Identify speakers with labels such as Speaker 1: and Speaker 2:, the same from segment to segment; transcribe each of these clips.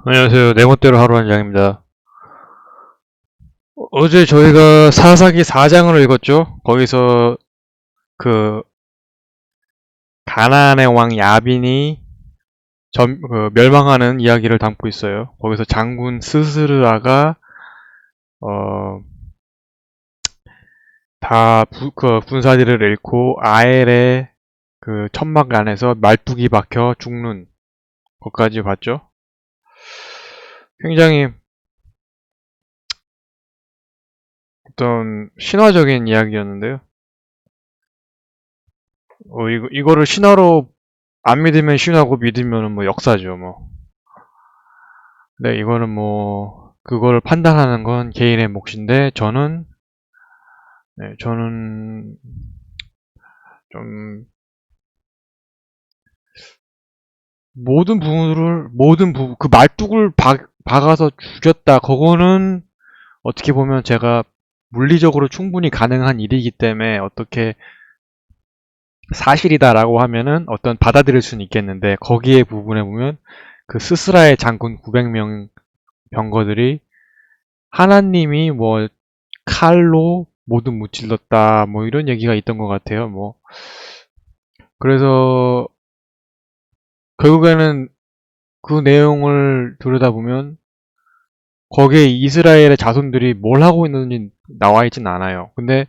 Speaker 1: 안녕하세요. 네 번째로 하루 한 장입니다. 어제 저희가 사사기 4장을 읽었죠? 거기서 그 가나안의 왕 야빈이 멸망하는 이야기를 담고 있어요. 거기서 장군 스스르아가 어, 그 군사들을 잃고 아엘의 그 천막 안에서 말뚝이 박혀 죽는 것까지 봤죠? 굉장히 어떤 신화적인 이야기였는데요. 이거를 신화로 안 믿으면 신화고 믿으면 뭐 역사죠, 뭐. 네, 이거는 뭐, 그걸 판단하는 건 개인의 몫인데, 저는 좀, 그 말뚝을 박아서 죽였다. 그거는 어떻게 보면 제가 물리적으로 충분히 가능한 일이기 때문에 어떻게 사실이다라고 하면은 어떤 받아들일 수는 있겠는데, 거기에 부분에 보면 그 스스라의 장군 900명 병거들이 하나님이 뭐 칼로 모두 무찔렀다 뭐 이런 얘기가 있던 것 같아요. 뭐 그래서 결국에는 그 내용을 들여다보면 거기에 이스라엘의 자손들이 뭘 하고 있는지 나와 있진 않아요. 근데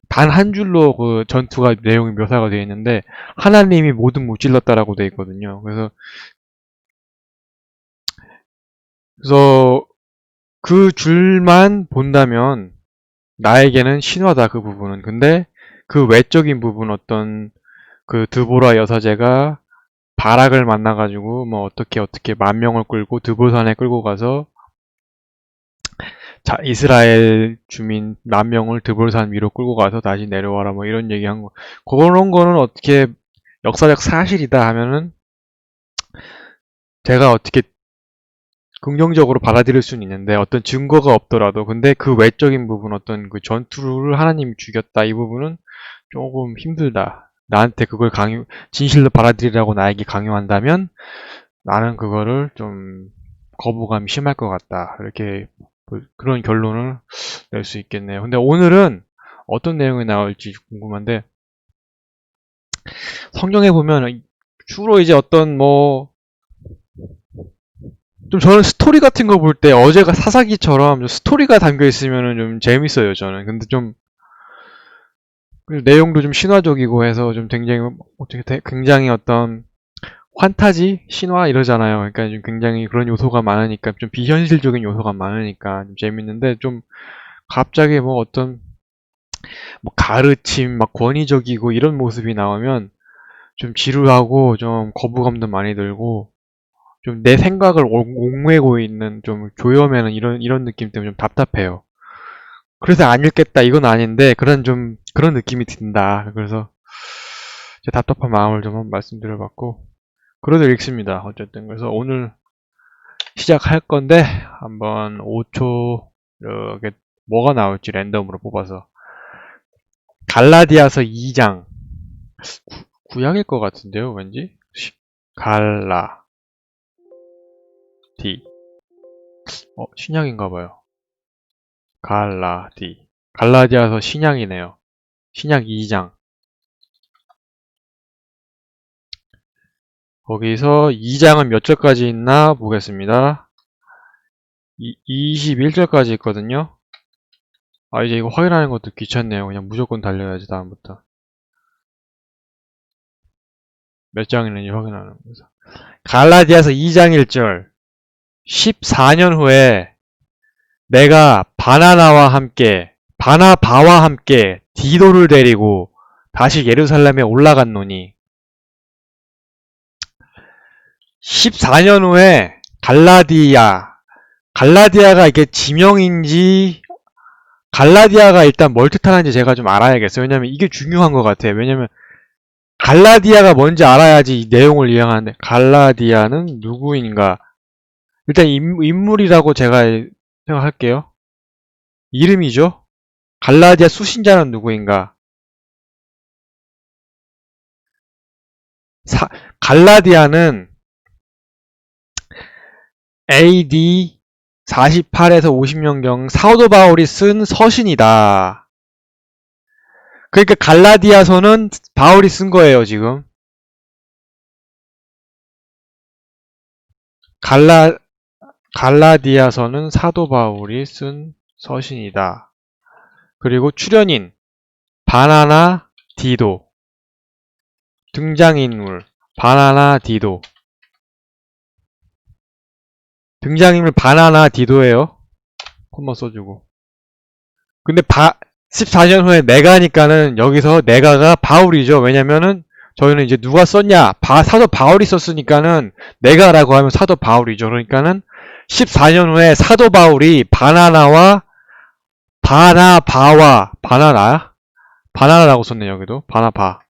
Speaker 1: 단 한 줄로 그 전투가 내용이 묘사가 되어 있는데 하나님이 모두 무찔렀다라고 되어 있거든요. 그래서 그 줄만 본다면 나에게는 신화다 그 부분은. 근데 그 외적인 부분 어떤 그 드보라 여사제가 바락을 만나가지고 뭐 어떻게 만 명을 끌고 드보산에 끌고 가서 자 이스라엘 주민 만 명을 드볼산 위로 끌고 가서 다시 내려와라 뭐 이런 얘기한 거 그런 거는 어떻게 역사적 사실이다 하면은 제가 어떻게 긍정적으로 받아들일 수는 있는데 어떤 증거가 없더라도 근데 그 외적인 부분 어떤 그 전투를 하나님이 죽였다 이 부분은 조금 힘들다. 나한테 그걸 진실로 받아들이라고 나에게 강요한다면 나는 그거를 좀 거부감이 심할 것 같다. 이렇게 그런 결론을 낼 수 있겠네요. 근데 오늘은 어떤 내용이 나올지 궁금한데 성경에 보면 주로 이제 어떤 뭐 좀 저는 스토리 같은 거 볼 때 어제가 사사기처럼 좀 스토리가 담겨 있으면 좀 재밌어요. 저는 근데 좀 내용도 좀 신화적이고 해서 좀 굉장히 어떤 환타지, 신화 이러잖아요. 그러니까 좀 굉장히 그런 요소가 많으니까 좀 비현실적인 요소가 많으니까 좀 재밌는데 좀 갑자기 뭐 어떤 뭐 가르침, 막 권위적이고 이런 모습이 나오면 좀 지루하고 좀 거부감도 많이 들고 좀 내 생각을 옥매고 있는 좀 조여매는 이런 느낌 때문에 좀 답답해요. 그래서 안 읽겠다 이건 아닌데 그런 느낌이 든다. 그래서 제 답답한 마음을 좀 한번 말씀드려봤고 그래도 읽습니다. 어쨌든 그래서 오늘 시작할 건데 한번 5초 이렇게 뭐가 나올지 랜덤으로 뽑아서 갈라디아서 2장 구약일 것 같은데요, 왠지? 갈라디 신약인가 봐요. 갈라디아서 신약이네요. 신약 2장 거기서 2장은 몇 절까지 있나 보겠습니다. 21절까지 있거든요. 아 이제 이거 확인하는 것도 귀찮네요. 그냥 무조건 달려야지 다음부터. 몇 장이는지 확인하는 거죠. 갈라디아서 2장 1절 14년 후에 내가 바나바와 함께 디도를 데리고 다시 예루살렘에 올라갔노니 14년 후에 갈라디아가 이게 지명인지 갈라디아가 일단 뭘 뜻하는지 제가 좀 알아야겠어요. 왜냐면 이게 중요한 것 같아요. 왜냐면 갈라디아가 뭔지 알아야지 이 내용을 이해하는데 갈라디아는 누구인가? 일단 인물이라고 제가 생각할게요. 이름이죠? 갈라디아 수신자는 누구인가? 갈라디아는 AD 48에서 50년경 사도 바울이 쓴 서신이다. 그러니까 갈라디아서는 바울이 쓴 거예요, 지금. 갈라디아서는 사도 바울이 쓴 서신이다. 그리고 출연인 바나나 디도, 등장인물 바나나 디도, 등장인물 바나나 디도예요. 콤마 써주고. 근데 14년 후에 내가니까는 여기서 내가가 바울이죠. 왜냐면은 저희는 이제 누가 썼냐? 사도 바울이 썼으니까는 내가라고 하면 사도 바울이죠. 그러니까는 14년 후에 사도 바울이 바나나와 바나나야? 바나나라고 썼네, 여기도. 바나바.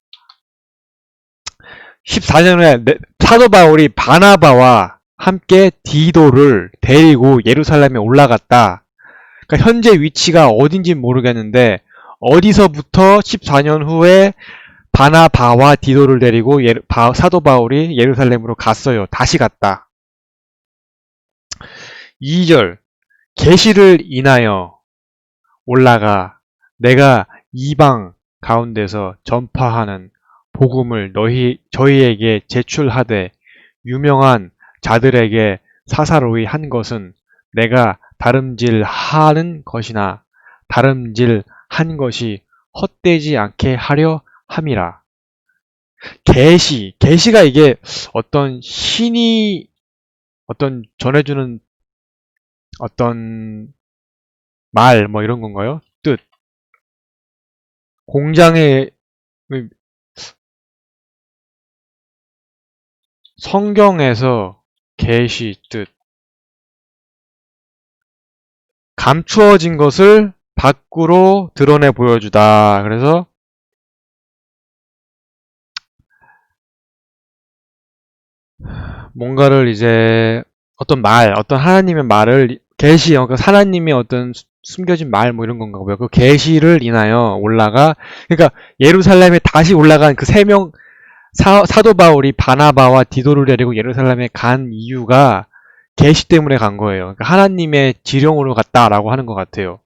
Speaker 1: 14년 후에 사도 바울이 바나바와 함께 디도를 데리고 예루살렘에 올라갔다. 그러니까 현재 위치가 어딘지 모르겠는데 어디서부터 14년 후에 바나바와 디도를 데리고 사도 바울이 예루살렘으로 갔어요. 다시 갔다. 2절 계시를 인하여 올라가 내가 이방 가운데서 전파하는 복음을 저희에게 제출하되 유명한 자들에게 사사로이 한 것은 내가 다름질하는 것이나 다름질한 것이 헛되지 않게 하려 함이라. 계시가 이게 어떤 신이 전해주는 어떤 말 뭐 이런 건가요? 뜻. 공장의 성경에서 계시 뜻. 감추어진 것을 밖으로 드러내 보여주다. 그래서 뭔가를 이제 어떤 하나님의 말을 계시, 그러니까 하나님의 어떤 숨겨진 말 뭐 이런 건가 보요. 그 계시를 인하여 올라가, 그러니까 예루살렘에 다시 올라간 그 3명 사도 바울이 바나바와 디도를 데리고 예루살렘에 간 이유가 계시 때문에 간 거예요. 그러니까 하나님의 지령으로 갔다라고 하는 것 같아요.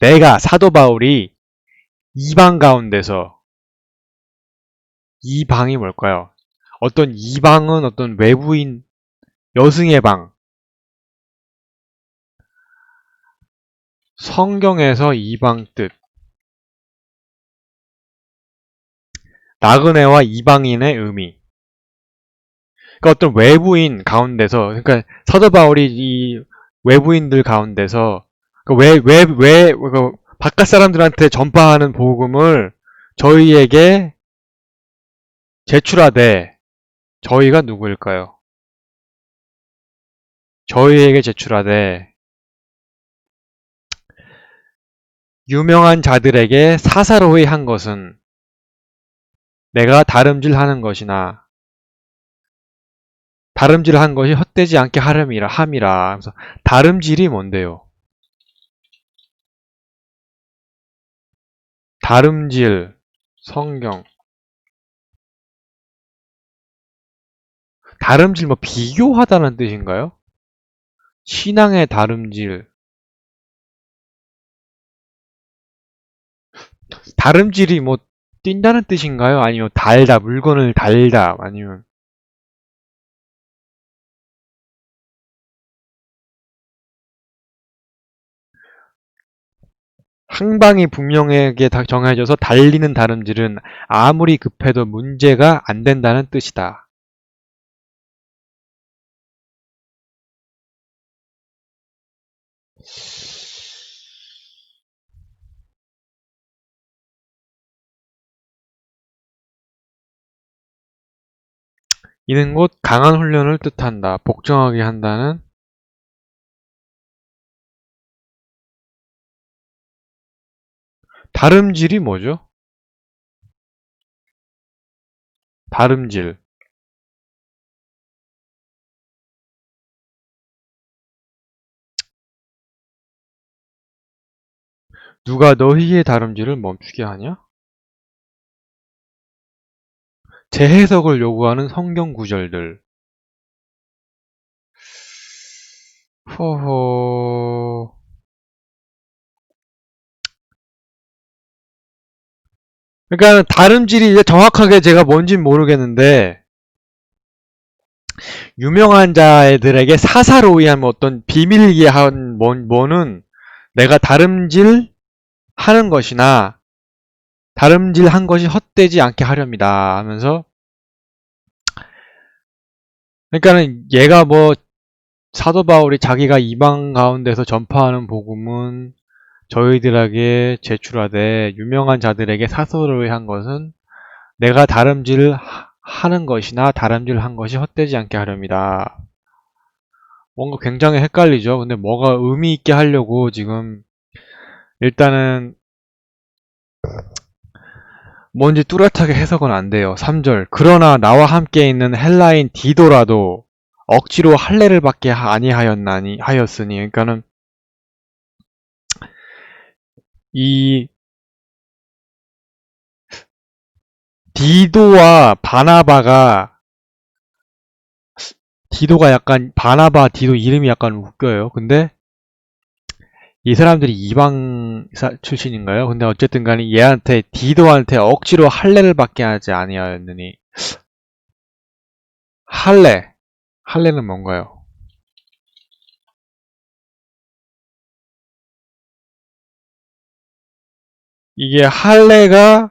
Speaker 1: 내가 사도 바울이 이방 가운데서, 이방이 뭘까요? 어떤 이방은 어떤 외부인 여승의 방. 성경에서 이방 뜻. 나그네와 이방인의 의미. 그러니까 어떤 외부인 가운데서, 그러니까 사도 바울이 이 외부인들 가운데서 바깥 사람들한테 전파하는 복음을 저희에게 제출하되, 저희가 누구일까요? 저희에게 제출하되 유명한 자들에게 사사로이 한 것은 내가 다름질하는 것이나 다름질한 것이 헛되지 않게 함이라. 그래서 다름질이 뭔데요? 다름질, 성경. 다름질 뭐 비교하다는 뜻인가요? 신앙의 다름질. 다름질이 뭐 뛴다는 뜻인가요? 아니면 물건을 달다, 아니면 항방이 분명하게 정해져서 달리는 다름질은 아무리 급해도 문제가 안 된다는 뜻이다. 이는 곧 강한 훈련을 뜻한다. 복종하게 한다는. 다름질이 뭐죠? 다름질. 누가 너희의 다름질을 멈추게 하냐? 재해석을 요구하는 성경 구절들. 호호. 그러니까 다름질이 이제 정확하게 제가 뭔진 모르겠는데 유명한 자들에게 사사로이 한 어떤 비밀리에 한 뭐는 내가 다름질 하는 것이나 다름질 한 것이 헛되지 않게 하렵니다 하면서 그러니까는 얘가 뭐 사도 바울이 자기가 이방 가운데서 전파하는 복음은 저희들에게 제출하되 유명한 자들에게 사서를 한 것은 내가 다름질 하는 것이나 다름질 한 것이 헛되지 않게 하렵니다. 뭔가 굉장히 헷갈리죠. 근데 뭐가 의미 있게 하려고 지금 일단은 뭔지 뚜렷하게 해석은 안 돼요. 3절. 그러나 나와 함께 있는 헬라인 디도라도 억지로 할례를 받게 아니하였나니 하였으니 그러니까는 이 디도와 바나바가 디도가 약간 바나바 디도 이름이 약간 웃겨요. 근데 이 사람들이 이방 출신인가요? 근데 어쨌든 간에 얘한테 디도한테 억지로 할례를 받게 하지 아니하였느니 할례는 뭔가요? 이게 할례가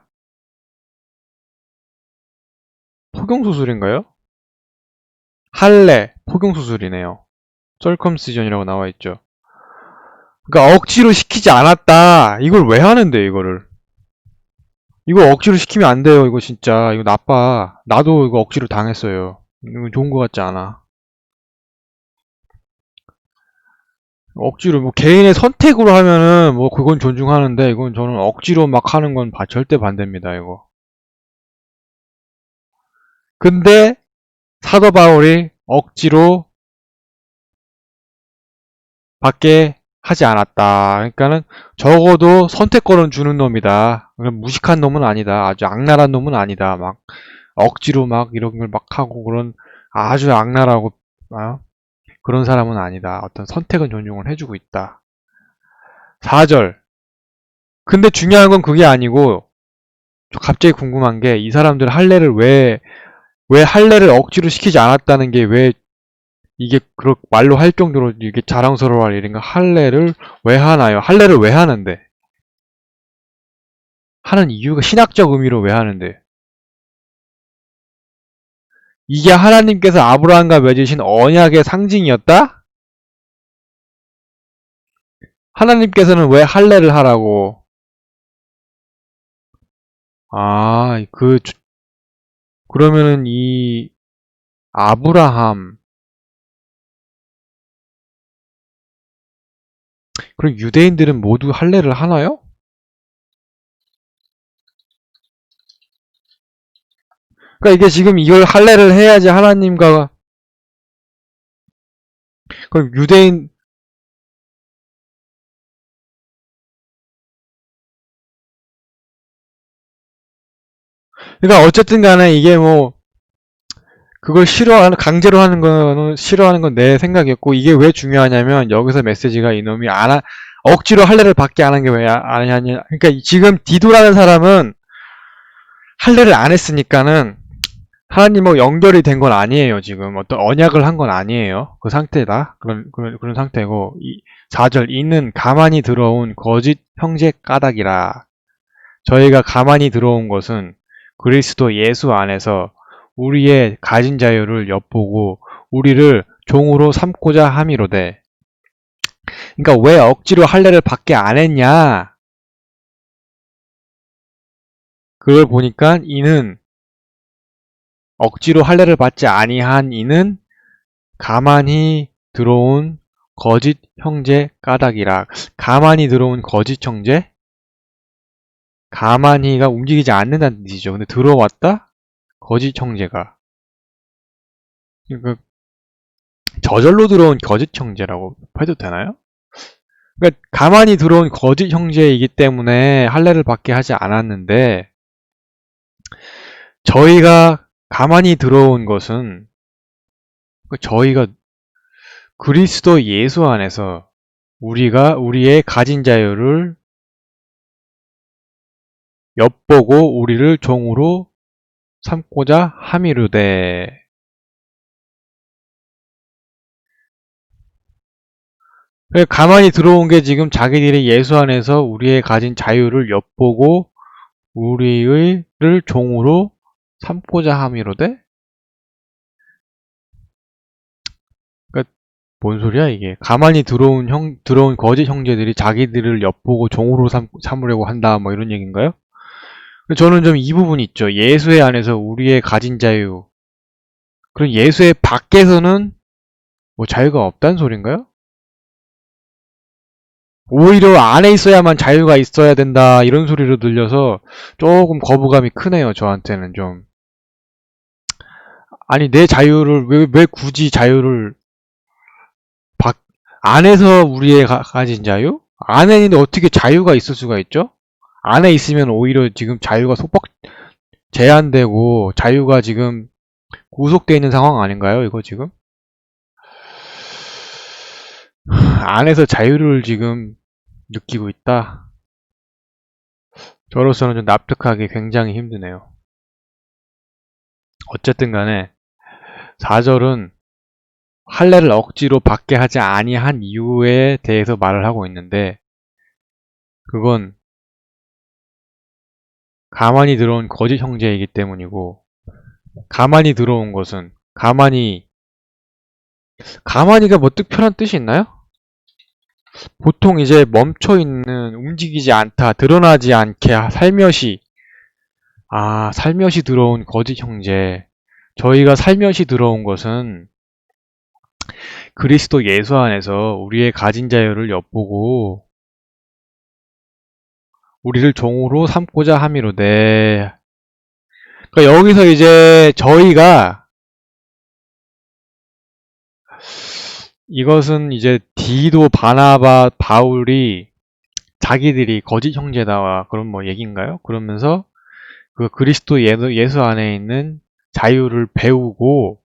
Speaker 1: 포경수술인가요? 할례 포경수술이네요. 썰컴시전이라고 나와 있죠. 그러니까 억지로 시키지 않았다. 이걸 왜 하는데 이거를? 이거 억지로 시키면 안 돼요. 이거 진짜 이거 나빠. 나도 이거 억지로 당했어요. 이거 좋은 거 같지 않아. 억지로 뭐 개인의 선택으로 하면은 뭐 그건 존중하는데 이건 저는 억지로 막 하는 건 절대 반대입니다. 이거. 근데 사도 바울이 억지로 받게 하지 않았다. 그러니까는 적어도 선택권은 주는 놈이다. 무식한 놈은 아니다. 아주 악랄한 놈은 아니다. 막 억지로 막 이런 걸 막 하고 그런 아주 악랄하고 그런 사람은 아니다. 어떤 선택은 존중을 해주고 있다. 4절. 근데 중요한 건 그게 아니고 갑자기 궁금한 게 이 사람들 할례를 왜 할례를 억지로 시키지 않았다는 게 왜 이게 그렇게 말로 할 정도로 이게 자랑스러워할 일인가? 할례를 왜 하나요? 할례를 왜 하는데? 하는 이유가 신학적 의미로 왜 하는데? 이게 하나님께서 아브라함과 맺으신 언약의 상징이었다? 하나님께서는 왜 할례를 하라고? 아, 그러면은 이 아브라함, 그럼 유대인들은 모두 할례를 하나요? 그러니까 이게 지금 이걸 할례를 해야지 하나님과 그럼 유대인 그러니까 어쨌든 간에 이게 뭐 그걸 싫어하는 강제로 하는 거는 싫어하는 건 내 생각이었고 이게 왜 중요하냐면 여기서 메시지가 이놈이 억지로 할례를 받게 안 한 게 왜 아니냐 그러니까 지금 디도라는 사람은 할례를 안 했으니까는 하나님하고 연결이 된 건 아니에요 지금 어떤 언약을 한 건 아니에요 그 상태다 그런 상태고 4절 이는 가만히 들어온 거짓 형제 까닭이라 저희가 가만히 들어온 것은 그리스도 예수 안에서 우리의 가진 자유를 엿보고 우리를 종으로 삼고자 함이로되 그러니까 왜 억지로 할례를 받게 안 했냐 그걸 보니까 이는 억지로 할례를 받지 아니한 이는 가만히 들어온 거짓 형제 까닭이라 가만히 들어온 거짓 형제 가만히가 움직이지 않는다는 뜻이죠 근데 들어왔다 거짓 형제가 그러니까 저절로 들어온 거짓 형제라고 해도 되나요? 그러니까 가만히 들어온 거짓 형제이기 때문에 할례를 받게 하지 않았는데 저희가 가만히 들어온 것은 저희가 그리스도 예수 안에서 우리가 우리의 가진 자유를 엿보고 우리를 종으로 삼고자 함이르되. 가만히 들어온 게 지금 자기들이 예수 안에서 우리의 가진 자유를 엿보고 우리를 종으로 삼고자 함이로되? 그러니까 뭔 소리야 이게? 가만히 들어온 거짓 형제들이 자기들을 엿보고 종으로 삼으려고 한다, 뭐 이런 얘기인가요? 저는 좀 이 부분이 있죠. 예수의 안에서 우리의 가진 자유. 그럼 예수의 밖에서는 뭐 자유가 없다는 소린가요? 오히려 안에 있어야만 자유가 있어야 된다, 이런 소리로 들려서 조금 거부감이 크네요, 저한테는 좀. 아니, 내 자유를, 왜 굳이 자유를, 밖, 안에서 우리의 가진 자유? 안에 있는데 어떻게 자유가 있을 수가 있죠? 안에 있으면 오히려 지금 자유가 소폭 제한되고, 자유가 지금 구속되어 있는 상황 아닌가요, 이거 지금? 안에서 자유를 지금 느끼고 있다? 저로서는 좀 납득하기 굉장히 힘드네요. 어쨌든 간에 4절은 할례를 억지로 받게 하지 아니한 이유에 대해서 말을 하고 있는데, 그건 가만히 들어온 거짓 형제이기 때문이고, 가만히 들어온 것은 가만히가 뭐 특별한 뜻이 있나요? 보통 이제 멈춰 있는, 움직이지 않다, 드러나지 않게 살며시 들어온 거짓 형제. 저희가 살며시 들어온 것은 그리스도 예수 안에서 우리의 가진 자유를 엿보고 우리를 종으로 삼고자 함이로되. 그러니까 여기서 이제 저희가, 이것은 이제 디도, 바나바, 바울이 자기들이 거짓 형제다와 그런 뭐 얘기인가요? 그러면서 그 그리스도 예수 안에 있는 자유를 배우고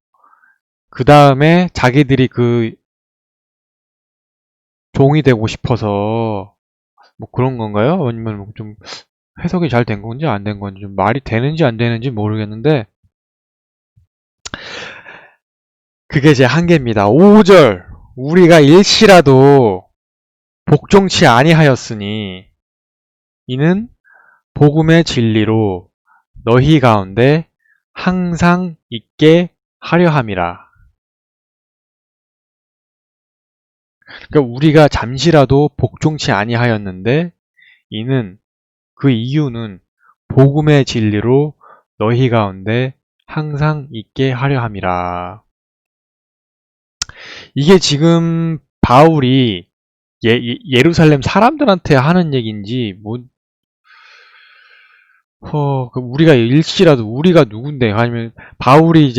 Speaker 1: 그 다음에 자기들이 그 종이 되고 싶어서 뭐 그런 건가요? 아니면 좀 해석이 잘 된 건지 안 된 건지, 좀 말이 되는지 안 되는지 모르겠는데, 그게 제 한계입니다. 5절, 우리가 일시라도 복종치 아니하였으니 이는 복음의 진리로 너희 가운데 항상 있게 하려 함이라. 그러니까 우리가 잠시라도 복종치 아니하였는데, 이는, 그 이유는 복음의 진리로 너희 가운데 항상 있게 하려 함이라. 이게 지금 바울이 예루살렘 사람들한테 하는 얘기인지, 뭐, 우리가 일시라도, 우리가 누군데? 아니면 바울이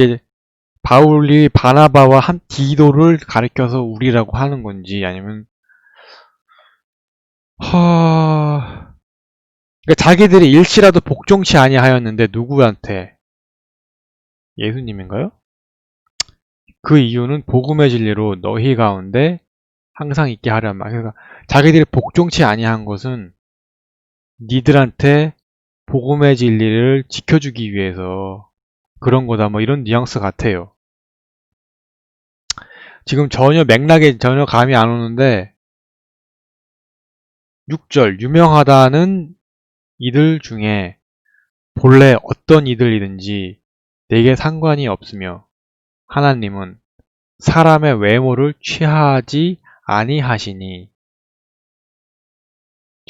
Speaker 1: 바나바와 디도를 가리켜서 우리라고 하는 건지, 아니면, 그러니까 자기들이 일시라도 복종치 아니하였는데 누구한테? 예수님인가요? 그 이유는 복음의 진리로 너희 가운데 항상 있게 하려 말. 그러니까 자기들이 복종치 아니한 것은 니들한테 복음의 진리를 지켜주기 위해서 그런 거다, 뭐 이런 뉘앙스 같아요. 지금 맥락에 전혀 감이 안 오는데, 6절, 유명하다는 이들 중에 본래 어떤 이들이든지 내게 상관이 없으며 하나님은 사람의 외모를 취하지 아니하시니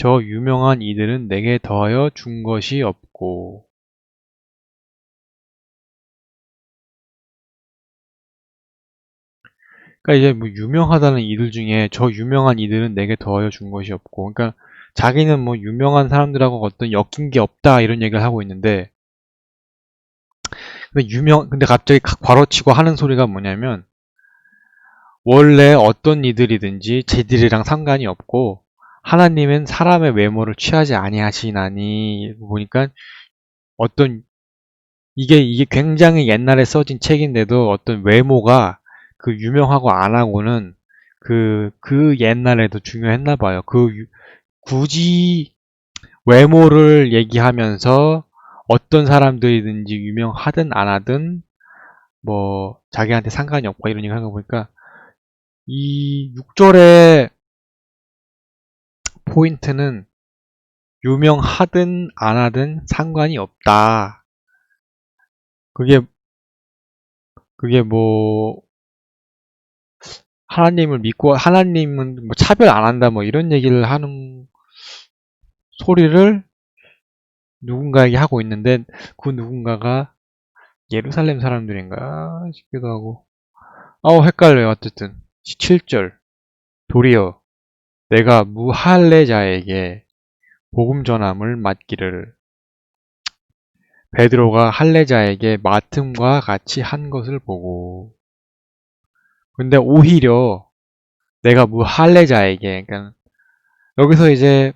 Speaker 1: 저 유명한 이들은 내게 더하여 준 것이 없고. 그러니까 이제 뭐 유명하다는 이들 중에 저 유명한 이들은 내게 더하여 준 것이 없고, 그러니까 자기는 뭐 유명한 사람들하고 어떤 엮인 게 없다, 이런 얘기를 하고 있는데, 근데 갑자기 괄호치고 하는 소리가 뭐냐면, 원래 어떤 이들이든지 쟤들이랑 상관이 없고 하나님은 사람의 외모를 취하지 아니하시나니. 보니까 어떤, 이게 굉장히 옛날에 써진 책인데도 어떤 외모가 그 유명하고 안 하고는 그 옛날에도 중요했나 봐요. 굳이 외모를 얘기하면서 어떤 사람들이든지 유명하든 안 하든 뭐 자기한테 상관이 없고 이런 얘기 하는 거 보니까 이 6절의 포인트는 유명하든 안 하든 상관이 없다. 그게 뭐 하나님을 믿고 하나님은 뭐 차별 안 한다 뭐 이런 얘기를 하는 소리를 누군가에게 하고 있는데 그 누군가가 예루살렘 사람들인가 싶기도 하고 헷갈려요. 어쨌든 7절 도리어 내가 무할례자에게 복음 전함을 맡기를 베드로가 할례자에게 맡음과 같이 한 것을 보고 근데 오히려 내가 무할례자에게 그러니까 여기서 이제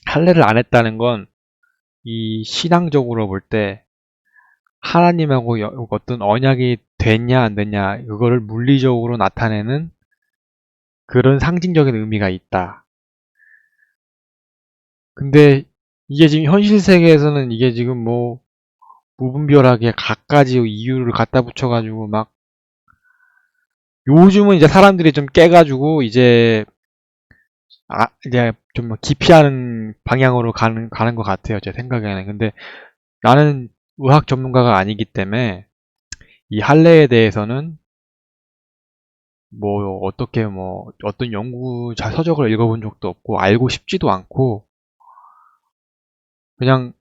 Speaker 1: 할례를 안 했다는 건 이 신앙적으로 볼 때 하나님하고 어떤 언약이 됐냐 안 됐냐 그거를 물리적으로 나타내는 그런 상징적인 의미가 있다. 근데 이게 지금 현실 세계에서는 이게 지금 뭐 무분별하게 갖가지 이유를 갖다 붙여가지고 막 요즘은 이제 사람들이 좀 깨가지고 이제 좀 기피하는 방향으로 가는 것 같아요. 제 생각에는. 근데 나는 의학 전문가가 아니기 때문에 이 할례에 대해서는 뭐 어떻게 뭐 어떤 연구 서적을 읽어본 적도 없고 알고 싶지도 않고 그냥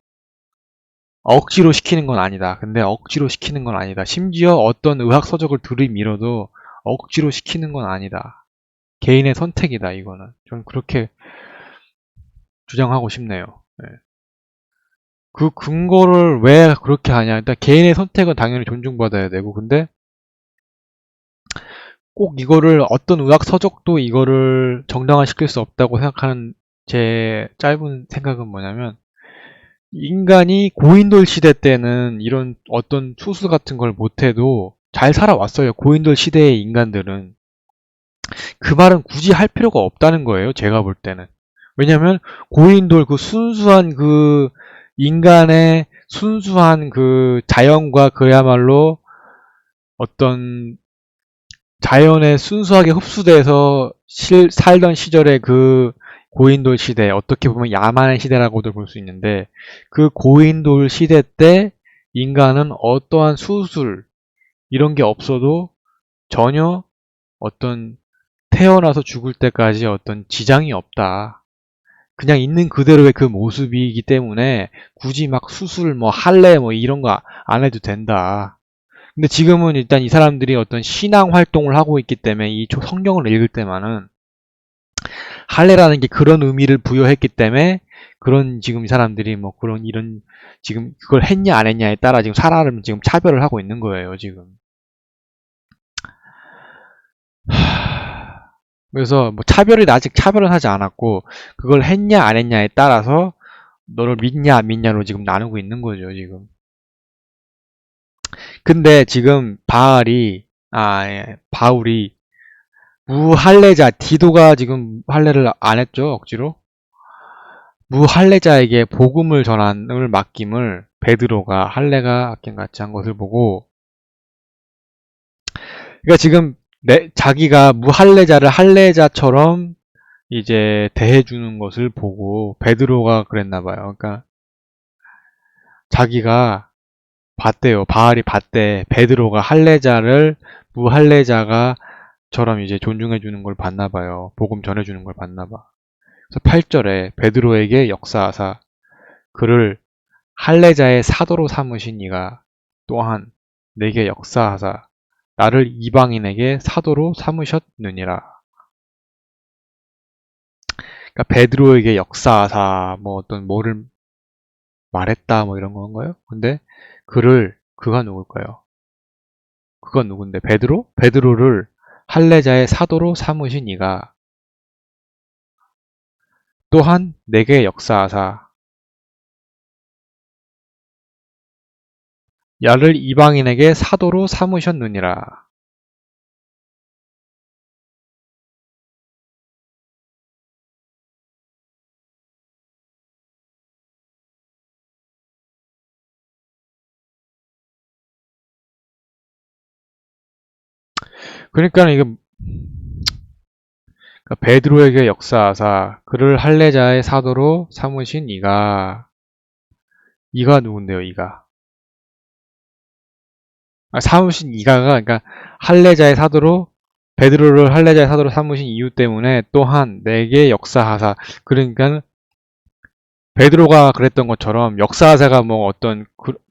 Speaker 1: 억지로 시키는 건 아니다. 근데 억지로 시키는 건 아니다. 심지어 어떤 의학 서적을 들이밀어도 억지로 시키는 건 아니다. 개인의 선택이다, 이거는. 전 그렇게 주장하고 싶네요. 네. 그 근거를 왜 그렇게 하냐. 일단 개인의 선택은 당연히 존중받아야 되고, 근데 꼭 이거를 어떤 의학 서적도 이거를 정당화시킬 수 없다고 생각하는 제 짧은 생각은 뭐냐면, 인간이 고인돌 시대 때는 이런 어떤 수술 같은 걸 못해도 잘 살아왔어요. 고인돌 시대의 인간들은. 그 말은 굳이 할 필요가 없다는 거예요. 제가 볼 때는. 왜냐면 고인돌 그 순수한 그 인간의 순수한 그 자연과 그야말로 어떤 자연에 순수하게 흡수돼서 살던 시절의 그 고인돌 시대, 어떻게 보면 야만의 시대라고도 볼 수 있는데, 그 고인돌 시대 때 인간은 어떠한 수술, 이런 게 없어도 전혀 어떤 태어나서 죽을 때까지 어떤 지장이 없다. 그냥 있는 그대로의 그 모습이기 때문에 굳이 막 수술, 뭐 할래, 뭐 이런 거 안 해도 된다. 근데 지금은 일단 이 사람들이 어떤 신앙 활동을 하고 있기 때문에 이 성경을 읽을 때만은 할례라는 게 그런 의미를 부여했기 때문에 그런 지금 이 사람들이 뭐 그런 이런 지금 그걸 했냐 안 했냐에 따라 지금 사람을 지금 차별을 하고 있는 거예요, 지금. 그래서 뭐 차별이 아직 차별은 하지 않았고 그걸 했냐 안 했냐에 따라서 너를 믿냐 안 믿냐로 지금 나누고 있는 거죠, 지금. 근데 지금 바울이 무할례자 디도가 지금 할례를 안 했죠, 억지로. 무할례자에게 복음을 전함을 맡김을 베드로가 할례가 아낌같이 한 것을 보고 그러니까 지금 자기가 무할례자를 할례자처럼 이제 대해주는 것을 보고 베드로가 그랬나 봐요. 그러니까 자기가 봤대요. 바알이 봤대. 베드로가 할례자를 무할례자가 처럼 이제 존중해 주는 걸 봤나 봐요. 복음 전해 주는 걸 봤나 봐. 그래서 8절에 베드로에게 역사하사 그를 할례자의 사도로 삼으신 이가 또한 내게 역사하사 나를 이방인에게 사도로 삼으셨느니라. 그러니까 베드로에게 역사하사 뭐 어떤 뭐를 말했다 뭐 이런 건가요? 근데 그가 누굴까요? 그건 누군데? 베드로? 베드로를 할례자의 사도로 삼으신 이가 또한 내게 역사하사 야를 이방인에게 사도로 삼으셨느니라. 그러니까 이게 베드로에게 역사하사 그를 할례자의 사도로 삼으신 이가 누군데요, 이가? 삼으신 이가가 그러니까 할례자의 사도로 베드로를 할례자의 사도로 삼으신 이유 때문에 또한 내게 역사하사 그러니까 베드로가 그랬던 것처럼 역사하사가 뭐 어떤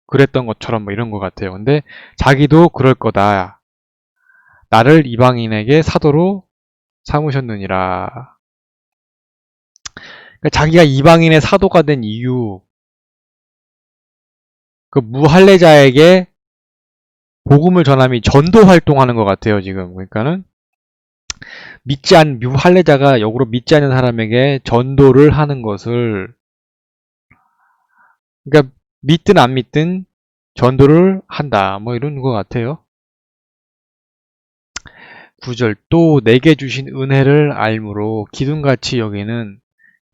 Speaker 1: 그랬던 것처럼 뭐 이런 것 같아요. 근데 자기도 그럴 거다. 나를 이방인에게 사도로 삼으셨느니라. 그러니까 자기가 이방인의 사도가 된 이유, 그 무할례자에게 복음을 전함이 전도 활동하는 것 같아요, 지금. 그러니까는 무할례자가 역으로 믿지 않는 사람에게 전도를 하는 것을, 그러니까 믿든 안 믿든 전도를 한다. 뭐 이런 것 같아요. 9절 또 내게 주신 은혜를 알므로 기둥같이 여기는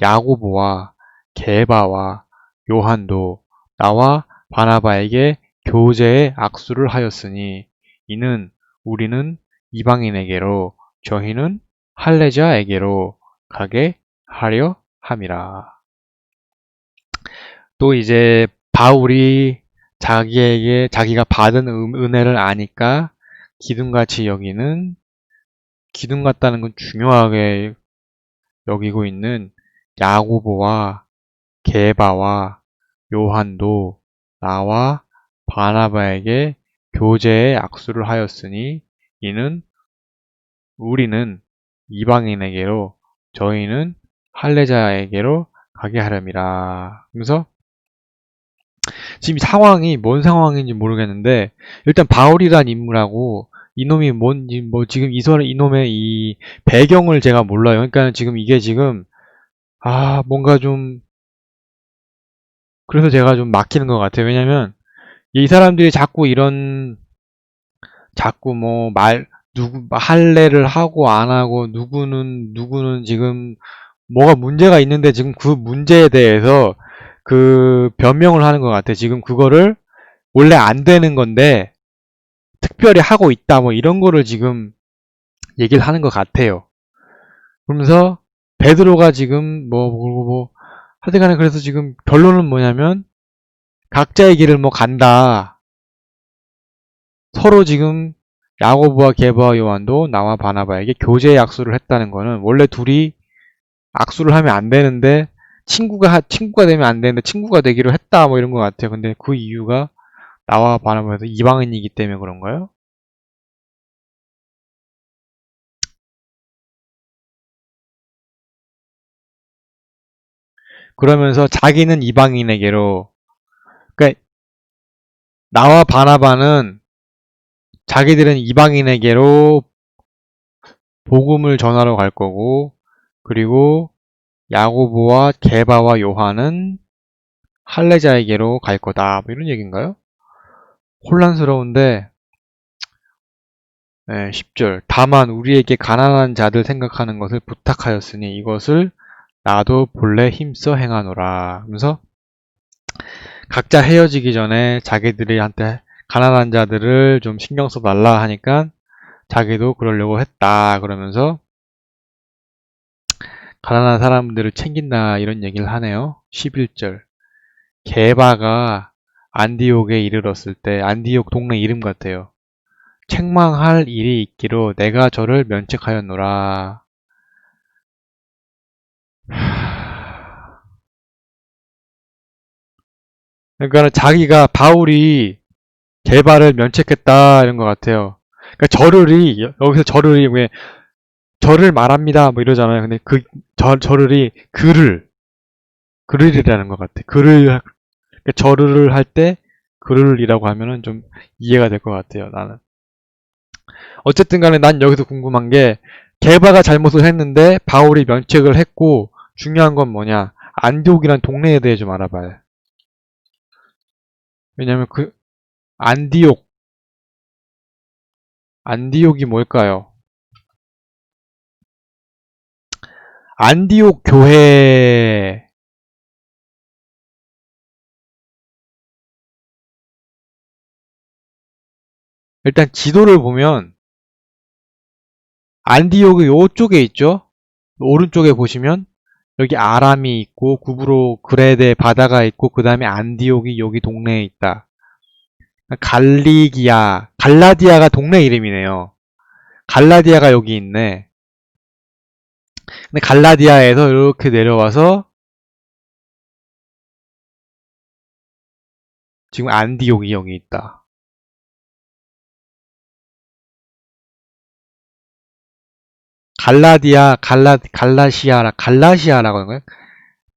Speaker 1: 야고보와 게바와 요한도 나와 바나바에게 교제의 악수를 하였으니 이는 우리는 이방인에게로 저희는 할례자에게로 가게 하려 함이라. 또 이제 바울이 자기가 받은 은혜를 아니까 기둥같이 여기는 기둥 같다는 건 중요하게 여기고 있는 야고보와 게바와 요한도 나와 바나바에게 교제의 악수를 하였으니 이는 우리는 이방인에게로 저희는 할례자에게로 가게 하렴이라. 그래서 지금 이 상황이 뭔 상황인지 모르겠는데 일단 바울이란 인물하고 이놈이 뭔지 뭐 지금 이놈의 이 배경을 제가 몰라요. 그러니까 지금 이게 지금 뭔가 좀 그래서 제가 좀 막히는 것 같아요. 왜냐면 이 사람들이 자꾸 뭐 할례를 하고 안 하고 누구는 지금 뭐가 문제가 있는데 지금 그 문제에 대해서 그 변명을 하는 것 같아. 지금 그거를 원래 안 되는 건데 특별히 하고 있다 뭐 이런 거를 지금 얘기를 하는 것 같아요. 그러면서 베드로가 지금 하여튼간에 그래서 지금 결론은 뭐냐면 각자의 길을 뭐 간다. 서로 지금 야고보와 게바와 요한도 나와 바나바에게 교제 약수를 했다는 거는 원래 둘이 악수를 하면 안 되는데 친구가 되면 안 되는데 친구가 되기로 했다 뭐 이런 것 같아요. 근데 그 이유가 나와 바나바에서 이방인이기 때문에 그런가요? 그러면서 자기는 이방인에게로 그러니까 나와 바나바는 자기들은 이방인에게로 복음을 전하러 갈 거고 그리고 야고보와 게바와 요한은 할례자에게로 갈 거다. 뭐 이런 얘기인가요? 혼란스러운데 10절 다만 우리에게 가난한 자들 생각하는 것을 부탁하였으니 이것을 나도 본래 힘써 행하노라. 그러면서 각자 헤어지기 전에 자기들이한테 가난한 자들을 좀 신경 써달라 하니까 자기도 그러려고 했다. 그러면서 가난한 사람들을 챙긴다 이런 얘기를 하네요. 11절 게바가 안디옥에 이르렀을 때 안디옥 동네 이름 같아요. 책망할 일이 있기로 내가 저를 면책하였노라. 그러니까 자기가 바울이 게바를 면책했다 이런 것 같아요. 그러니까 여기서 절을이 왜 절을 말합니다 뭐 이러잖아요. 근데 그 절을이 그를이라는 것 같아. 그러니까 절을 할 때 그를이라고 하면은 좀 이해가 될 것 같아요. 나는. 어쨌든 간에 난 여기서 궁금한 게 게바가 잘못을 했는데 바울이 면책을 했고 중요한 건 뭐냐? 안디옥이란 동네에 대해 좀 알아봐요. 왜냐면 그 안디옥 안디옥이 뭘까요? 안디옥 교회 일단 지도를 보면 안디옥이 요쪽에 있죠? 오른쪽에 보시면 여기 아람이 있고 구브로 그레데 바다가 있고 그 다음에 안디옥이 여기 동네에 있다. 갈리기아, 갈라디아가 동네 이름이네요. 갈라디아가 여기 있네. 근데 갈라디아에서 이렇게 내려와서 지금 안디옥이 여기 있다. 갈라시아라고 하는 거예요?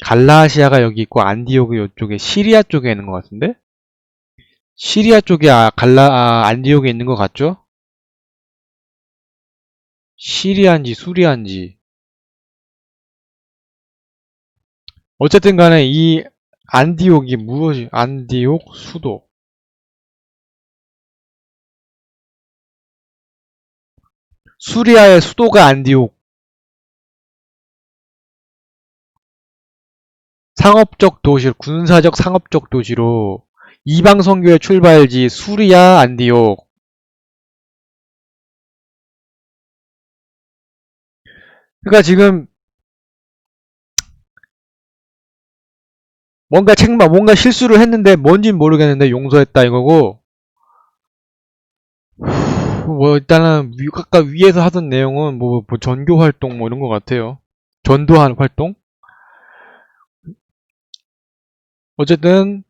Speaker 1: 갈라시아가 여기 있고 안디옥이 이쪽에 시리아 쪽에 있는 것 같은데? 시리아 쪽에 안디옥에 있는 것 같죠? 시리아인지 수리아인지 어쨌든 간에 이 안디옥이 무엇이 안디옥 수도 수리아의 수도가 안디옥 상업적 도시 군사적 상업적 도시로 이방 선교의 출발지 수리아 안디옥 그러니까 지금 뭔가 실수를 했는데 뭔진 모르겠는데 용서했다 이거고 뭐 일단은 아까 위에서 하던 내용은 뭐 전교 활동 뭐 이런 것 같아요. 전도한 활동? 어쨌든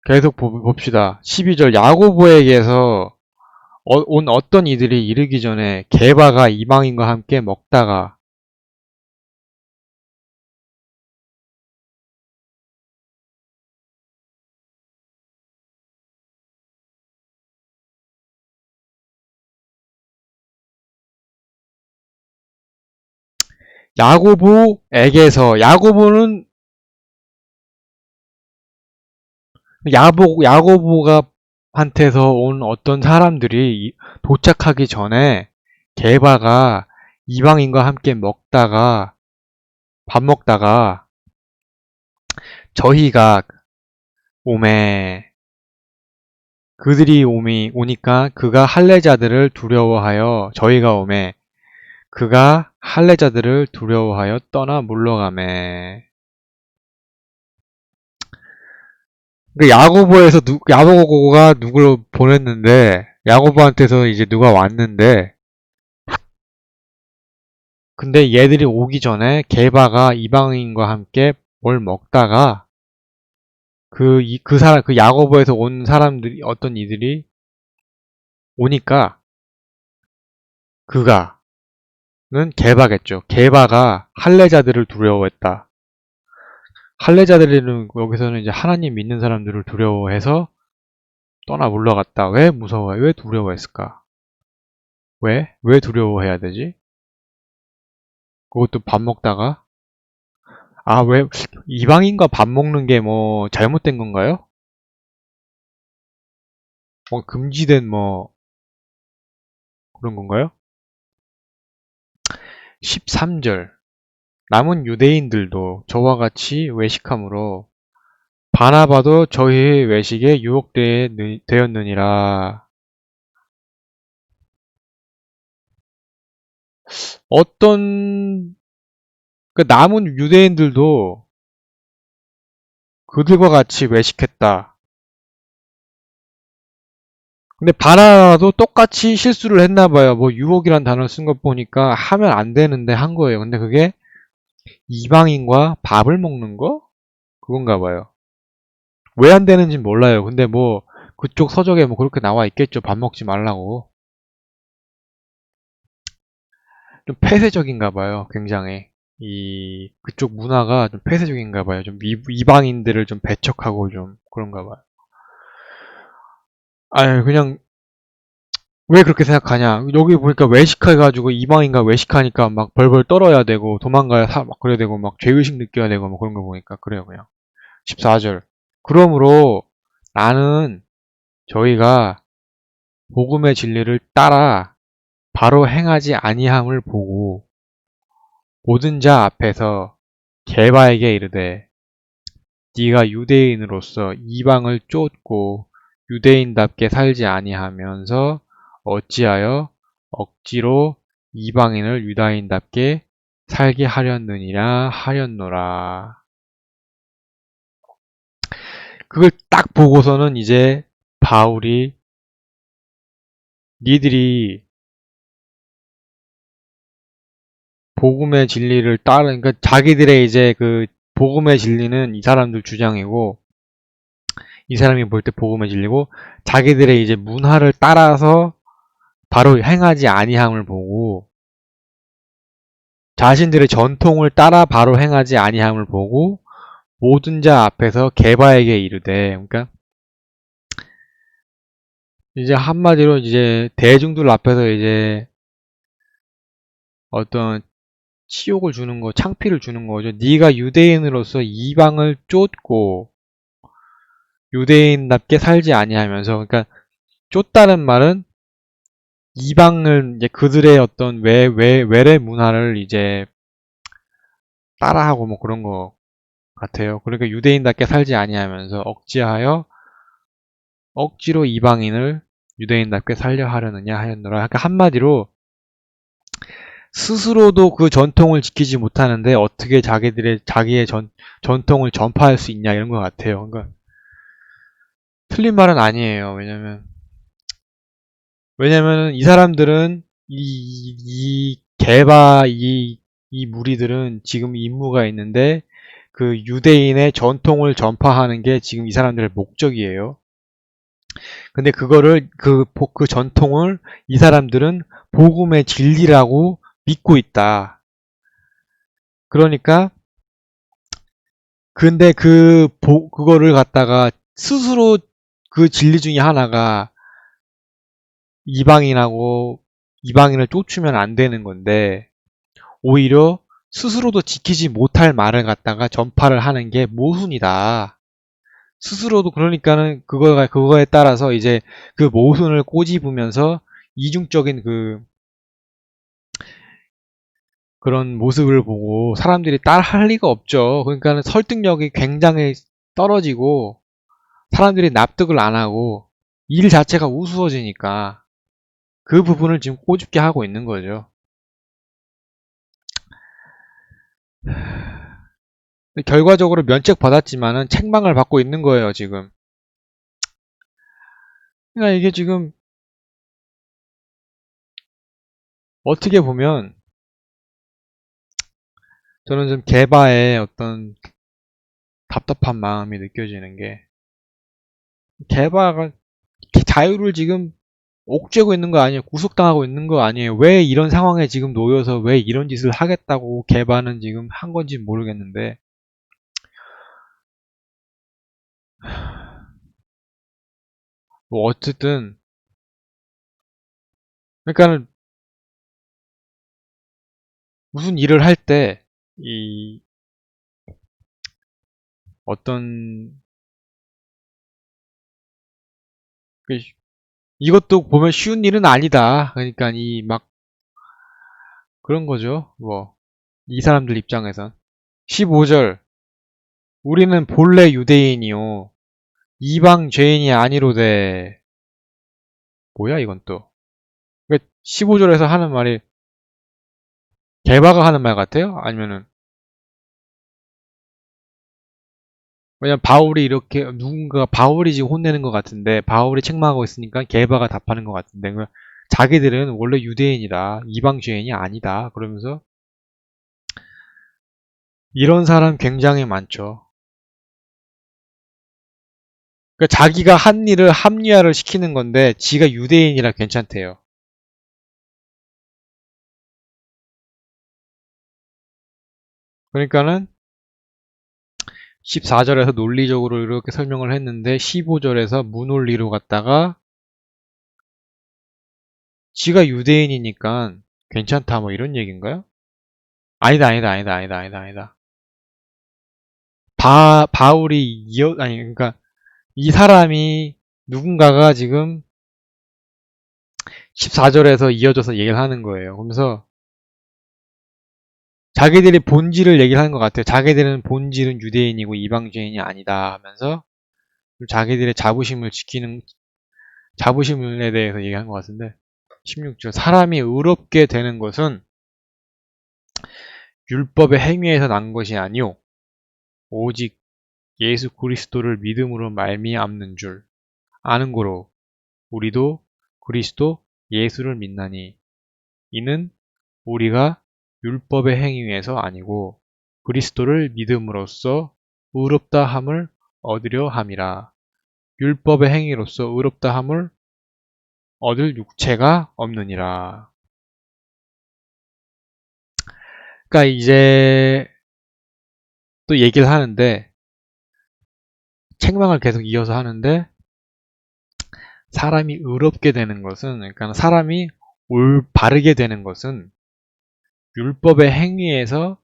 Speaker 1: 계속 봅시다. 12절 야고보에게서 온 어떤 이들이 이르기 전에 게바가 이방인과 함께 먹다가 야고보는 야고보가 한테서 온 어떤 사람들이 도착하기 전에 게바가 이방인과 함께 밥 먹다가 저희가 오매 그들이 오니까 그가 할례자들을 두려워하여 저희가 오매 그가 할례자들을 두려워하여 떠나 물러가매 그 야고보가 누구를 보냈는데 야고보한테서 이제 누가 왔는데 근데 얘들이 오기 전에 게바가 이방인과 함께 뭘 먹다가 그 야고보에서 온 사람들이 어떤 이들이 오니까 그가는 게바겠죠. 게바가 할례자들을 두려워했다. 할례자들은 여기서는 이제 하나님 믿는 사람들을 두려워해서 떠나 물러갔다. 왜 무서워해? 왜 두려워했을까? 왜? 왜 두려워해야 되지? 그것도 밥 먹다가? 왜 이방인과 밥 먹는 게 뭐 잘못된 건가요? 뭐 금지된 뭐 그런 건가요? 13절 남은 유대인들도 저와 같이 외식함으로 바나바도 저희의 외식에 유혹되었느니라. 어떤 그 남은 유대인들도 그들과 같이 외식했다. 근데 바나바도 똑같이 실수를 했나 봐요. 뭐 유혹이란 단어 쓴 거 보니까 하면 안 되는데 한 거예요. 근데 그게 이방인과 밥을 먹는 거? 그건가 봐요. 왜 안 되는지 몰라요. 근데 뭐 그쪽 서적에 뭐 그렇게 나와 있겠죠. 밥 먹지 말라고. 좀 폐쇄적인가 봐요. 굉장히. 그쪽 문화가 좀 폐쇄적인가 봐요. 좀 이방인들을 좀 배척하고 좀 그런가 봐요. 그냥 왜 그렇게 생각하냐? 여기 보니까 외식해가지고 이방인과 외식하니까 막 벌벌 떨어야 되고 도망가야 막 그래야 되고 막 죄의식 느껴야 되고 뭐 그런 거 보니까 그래요 그냥. 14절. 그러므로 나는 저희가 복음의 진리를 따라 바로 행하지 아니함을 보고 모든 자 앞에서 게바에게 이르되 네가 유대인으로서 이방을 쫓고 유대인답게 살지 아니하면서 어찌하여 억지로 이방인을 유다인답게 살게 하렸노라. 그걸 딱 보고서는 이제 바울이 니들이 복음의 진리를 그러니까 자기들의 이제 그 복음의 진리는 이 사람들 주장이고, 이 사람이 볼 때 복음의 진리고, 자기들의 이제 문화를 따라서 바로 행하지 아니함을 보고, 자신들의 전통을 따라 바로 행하지 아니함을 보고, 모든 자 앞에서 게바에게 이르되, 그러니까 이제 한마디로 이제 대중들 앞에서 이제 어떤 치욕을 주는 거, 창피를 주는 거죠. 네가 유대인으로서 이방을 쫓고 유대인답게 살지 아니하면서, 그러니까 쫓다는 말은 이방을 이제 그들의 어떤 외래 문화를 이제 따라하고 뭐 그런 거 같아요. 그러니까 유대인답게 살지 아니하면서 억지로 이방인을 유대인답게 살려 하려느냐 하였노라. 그러니까 한마디로 스스로도 그 전통을 지키지 못하는데 어떻게 자기의 전통을 전파할 수 있냐 이런 것 같아요. 그러니까 틀린 말은 아니에요. 왜냐면 이 사람들은 이 무리들은 지금 임무가 있는데 그 유대인의 전통을 전파하는 게 지금 이 사람들의 목적이에요. 근데 그 전통을 이 사람들은 복음의 진리라고 믿고 있다. 그러니까, 근데 그거를 갖다가 스스로 그 진리 중에 하나가 이방인하고 이방인을 쫓으면 안 되는 건데, 오히려 스스로도 지키지 못할 말을 갖다가 전파를 하는 게 모순이다. 스스로도 그러니까는 그거에 따라서 이제 그 모순을 꼬집으면서 이중적인 그런 모습을 보고 사람들이 따라할 리가 없죠. 그러니까는 설득력이 굉장히 떨어지고 사람들이 납득을 안 하고 일 자체가 우스워지니까 그 부분을 지금 꼬집게 하고 있는 거죠. 결과적으로 면책받았지만은 책망을 받고 있는 거예요, 지금. 그러니까 이게 지금 어떻게 보면 저는 좀 개바의 어떤 답답한 마음이 느껴지는 게, 개바가 자유를 지금 옥죄고 있는 거 아니에요? 구속당하고 있는 거 아니에요? 왜 이런 상황에 지금 놓여서 왜 이런 짓을 하겠다고 개바는 지금 한 건지 모르겠는데, 뭐 어쨌든 그러니까는 무슨 일을 할 때 이 어떤 그 이것도 보면 쉬운 일은 아니다. 그러니까 이 막 그런 거죠. 뭐 이 사람들 입장에선 15절 우리는 본래 유대인이요 이방 죄인이 아니로되, 뭐야 이건 또. 15절에서 하는 말이 개바가 하는 말 같아요? 아니면은, 왜냐면 바울이 이렇게 누군가 바울이 지금 혼내는 것 같은데 바울이 책망하고 있으니까 개바가 답하는 것 같은데, 자기들은 원래 유대인이다 이방 죄인이 아니다 그러면서, 이런 사람 굉장히 많죠. 그러니까 자기가 한 일을 합리화를 시키는 건데 지가 유대인이라 괜찮대요. 그러니까는 14절에서 논리적으로 이렇게 설명을 했는데 15절에서 무논리로 갔다가 지가 유대인이니까 괜찮다 뭐 이런 얘기인가요? 아니다. 바울이 그러니까 이 사람이 누군가가 지금 14절에서 이어져서 얘기를 하는 거예요. 그러면서 자기들의 본질을 얘기를 하는 것 같아요. 자기들은 본질은 유대인이고 이방주의인이 아니다 하면서 자기들의 자부심에 대해서 얘기한 것 같은데, 16절. 사람이 의롭게 되는 것은 율법의 행위에서 난 것이 아니요 오직 예수 그리스도를 믿음으로 말미암는 줄 아는 고로 우리도 그리스도 예수를 믿나니 이는 우리가 율법의 행위에서 아니고 그리스도를 믿음으로써 의롭다 함을 얻으려 함이라. 율법의 행위로서 의롭다 함을 얻을 육체가 없느니라. 그러니까 이제 또 얘기를 하는데 책망을 계속 이어서 하는데 사람이 의롭게 되는 것은 그러니까 사람이 바르게 되는 것은 율법의 행위에서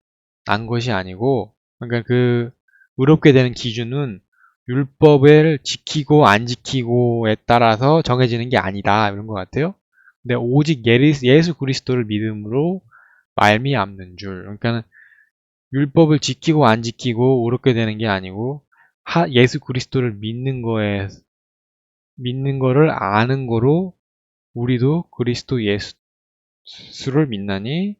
Speaker 1: 난 것이 아니고 그러니까 그 의롭게 되는 기준은 율법을 지키고 안 지키고에 따라서 정해지는 게 아니다 이런 것 같아요. 근데 오직 예수 그리스도를 믿음으로 말미암는 줄. 그러니까 율법을 지키고 안 지키고 의롭게 되는 게 아니고 예수 그리스도를 믿는 거를 아는 거로 우리도 그리스도 예수를 믿나니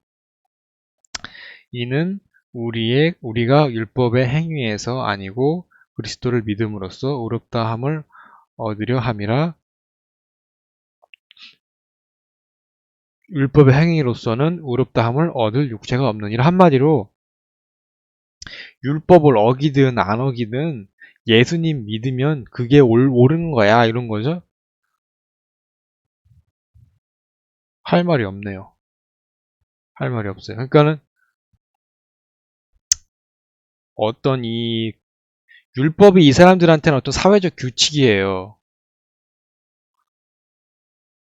Speaker 1: 이는 우리가 율법의 행위에서 아니고 그리스도를 믿음으로써 의롭다함을 얻으려 함이라. 율법의 행위로서는 의롭다함을 얻을 육체가 없느니라. 한마디로 율법을 어기든 안 어기든 예수님 믿으면 그게 옳은 거야 이런 거죠. 할 말이 없네요. 할 말이 없어요. 그러니까는 어떤 이 율법이 이 사람들한테는 어떤 사회적 규칙이에요.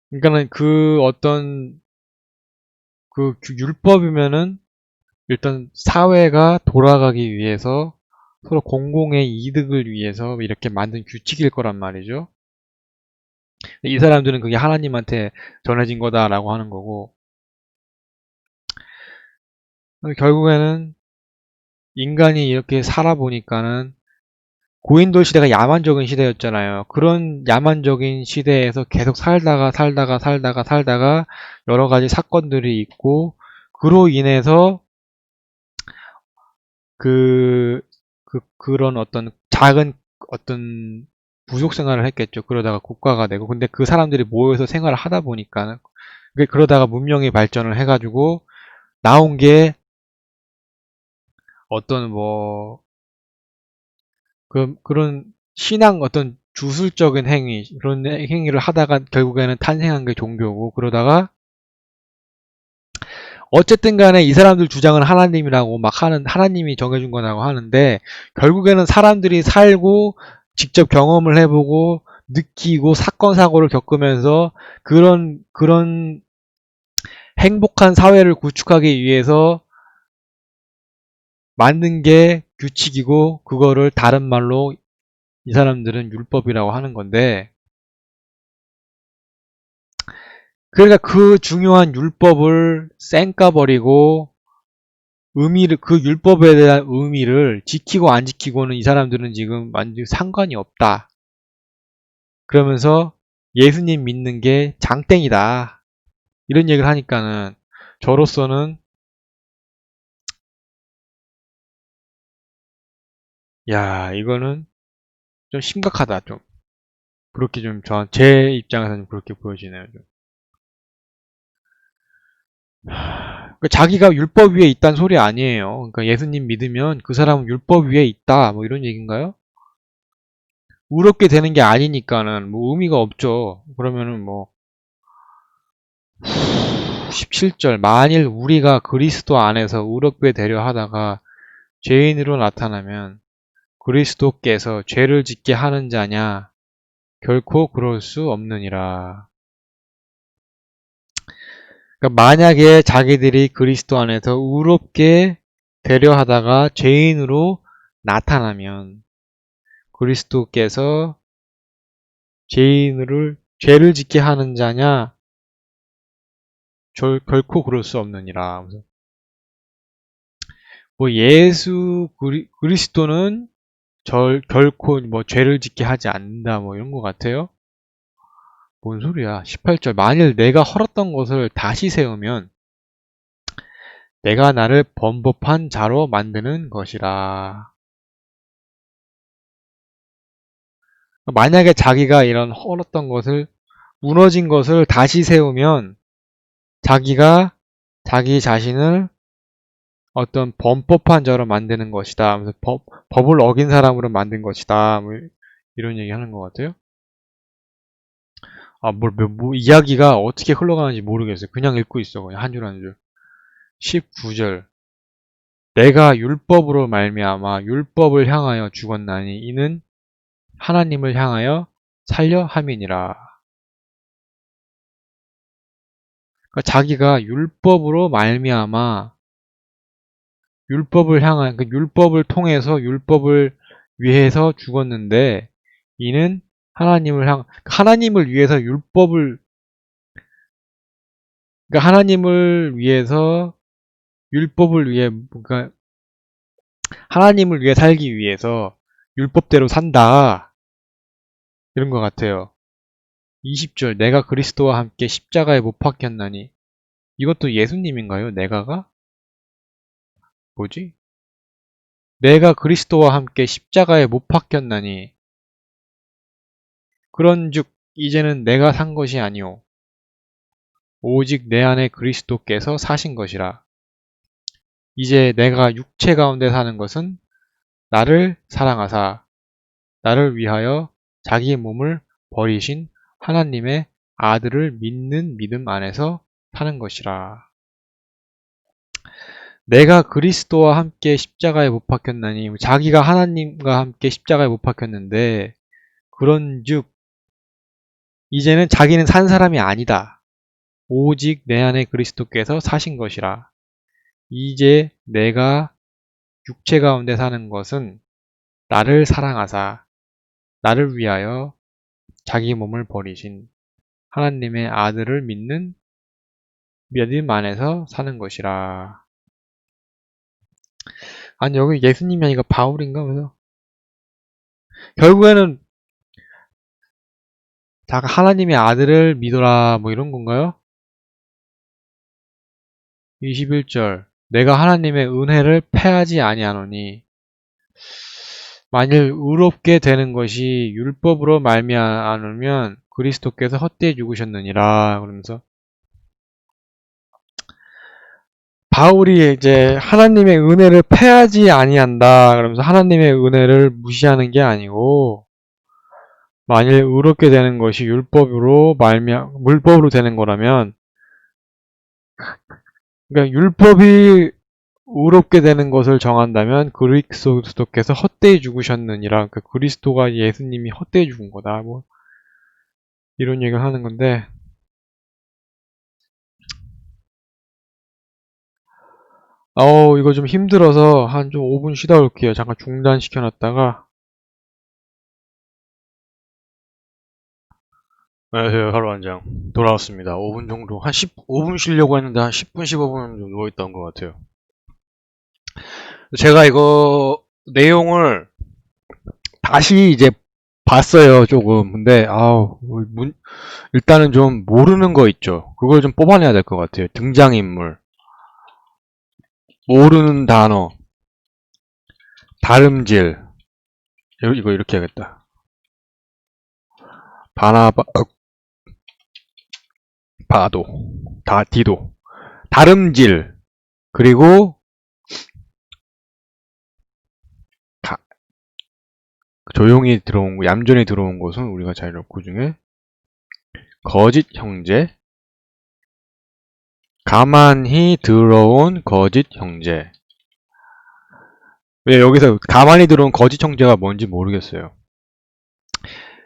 Speaker 1: 그러니까는 그 어떤 그 율법이면은 일단 사회가 돌아가기 위해서 서로 공공의 이득을 위해서 이렇게 만든 규칙일 거란 말이죠. 이 사람들은 그게 하나님한테 전해진 거다라고 하는 거고 결국에는 인간이 이렇게 살아보니까는 고인돌 시대가 야만적인 시대였잖아요. 그런 야만적인 시대에서 계속 살다가 여러 가지 사건들이 있고 그로 인해서 그런 어떤 작은 어떤 부족 생활을 했겠죠. 그러다가 국가가 되고. 근데 그 사람들이 모여서 생활을 하다 보니까 그러다가 문명이 발전을 해가지고 나온 게 어떤 뭐 그런 신앙 어떤 주술적인 행위 그런 행위를 하다가 결국에는 탄생한 게 종교고 그러다가 어쨌든 간에 이 사람들 주장은 하나님이라고 막 하나님이 정해준 거라고 하는데 결국에는 사람들이 살고 직접 경험을 해보고 느끼고 사건 사고를 겪으면서 그런 행복한 사회를 구축하기 위해서 만든 게 규칙이고 그거를 다른 말로 이 사람들은 율법이라고 하는 건데 그러니까 그 중요한 율법을 쌩까버리고 그 율법에 대한 의미를 지키고 안 지키고는 이 사람들은 지금 완전히 상관이 없다. 그러면서 예수님 믿는 게 장땡이다. 이런 얘기를 하니까는 저로서는 야 이거는 좀 심각하다. 좀 그렇게 좀 제 입장에서는 그렇게 보여지네요. 좀. 자기가 율법 위에 있다는 소리 아니에요. 그러니까 예수님 믿으면 그 사람은 율법 위에 있다. 뭐 이런 얘기인가요? 의롭게 되는 게 아니니까는 뭐 의미가 없죠. 그러면은 뭐 17절 만일 우리가 그리스도 안에서 의롭게 되려 하다가 죄인으로 나타나면 그리스도께서 죄를 짓게 하는 자냐 결코 그럴 수 없느니라. 그러니까 만약에 자기들이 그리스도 안에서 의롭게 되려 하다가 죄인으로 나타나면 그리스도께서 죄를 짓게 하는 자냐 결코 그럴 수 없느니라. 뭐 그리스도는 결코 뭐 죄를 짓게 하지 않는다 뭐 이런 것 같아요. 뭔 소리야. 18절. 만일 내가 헐었던 것을 다시 세우면 내가 나를 범법한 자로 만드는 것이라. 만약에 자기가 이런 헐었던 것을, 무너진 것을 다시 세우면 자기가 자기 자신을 어떤 범법한 자로 만드는 것이다. 그래서 법을 어긴 사람으로 만든 것이다. 뭐 이런 얘기 하는 것 같아요. 이야기가 어떻게 흘러가는지 모르겠어요. 그냥 읽고 있어. 그냥 한 줄 한 줄. 19절. 내가 율법으로 말미암아 율법을 향하여 죽었나니 이는 하나님을 향하여 살려 함이니라. 그러니까 자기가 율법으로 말미암아 율법을 향한 그 율법을 통해서 율법을 위해서 죽었는데 이는 하나님을 위해서 율법을 그러니까 하나님을 위해서 율법을 위해 그러니까 하나님을 위해 살기 위해서 율법대로 산다 이런 것 같아요. 20절 내가 그리스도와 함께 십자가에 못 박혔나니 이것도 예수님인가요? 내가가? 뭐지? 내가 그리스도와 함께 십자가에 못 박혔나니 그런즉 이제는 내가 산 것이 아니오 오직 내 안에 그리스도께서 사신 것이라. 이제 내가 육체 가운데 사는 것은 나를 사랑하사 나를 위하여 자기 몸을 버리신 하나님의 아들을 믿는 믿음 안에서 사는 것이라. 내가 그리스도와 함께 십자가에 못 박혔나니 자기가 하나님과 함께 십자가에 못 박혔는데 그런즉 이제는 자기는 산 사람이 아니다. 오직 내 안에 그리스도께서 사신 것이라. 이제 내가 육체 가운데 사는 것은 나를 사랑하사 나를 위하여 자기 몸을 버리신 하나님의 아들을 믿는 믿음 안에서 사는 것이라. 아니 여기 예수님이 아니라 바울인가? 그래서 결국에는 자가 하나님의 아들을 믿어라 뭐 이런 건가요? 21절 내가 하나님의 은혜를 패하지 아니하노니 만일 의롭게 되는 것이 율법으로 말미암으면 그리스도께서 헛되이 죽으셨느니라 그러면서 바울이 이제 하나님의 은혜를 패하지 아니한다 그러면서 하나님의 은혜를 무시하는 게 아니고 만일 의롭게 되는 것이 율법으로 되는 거라면 그러니까 율법이 의롭게 되는 것을 정한다면 그리스도께서 헛되이 죽으셨느니라. 그러니까 그리스도가 예수님이 헛되이 죽은 거다. 뭐 이런 얘기를 하는 건데 이거 좀 힘들어서 한 좀 5분 쉬다 올게요. 잠깐 중단시켜 놨다가 안녕하세요. 하루 한 장 돌아왔습니다. 5분 정도 한 15분 쉬려고 했는데 한 10분 15분 좀 누워있던 것 같아요. 제가 이거 내용을 다시 이제 봤어요, 조금. 근데, 일단은 좀 모르는 거 있죠. 그걸 좀 뽑아내야 될 것 같아요. 등장인물, 모르는 단어, 다름질. 이거 이렇게 해야겠다. 바도, 디도. 다름질. 그리고, 조용히 들어온 얌전히 들어온 것은 우리가 잘 읽고 중에, 거짓 형제, 가만히 들어온 거짓 형제. 왜 여기서 가만히 들어온 거짓 형제가 뭔지 모르겠어요.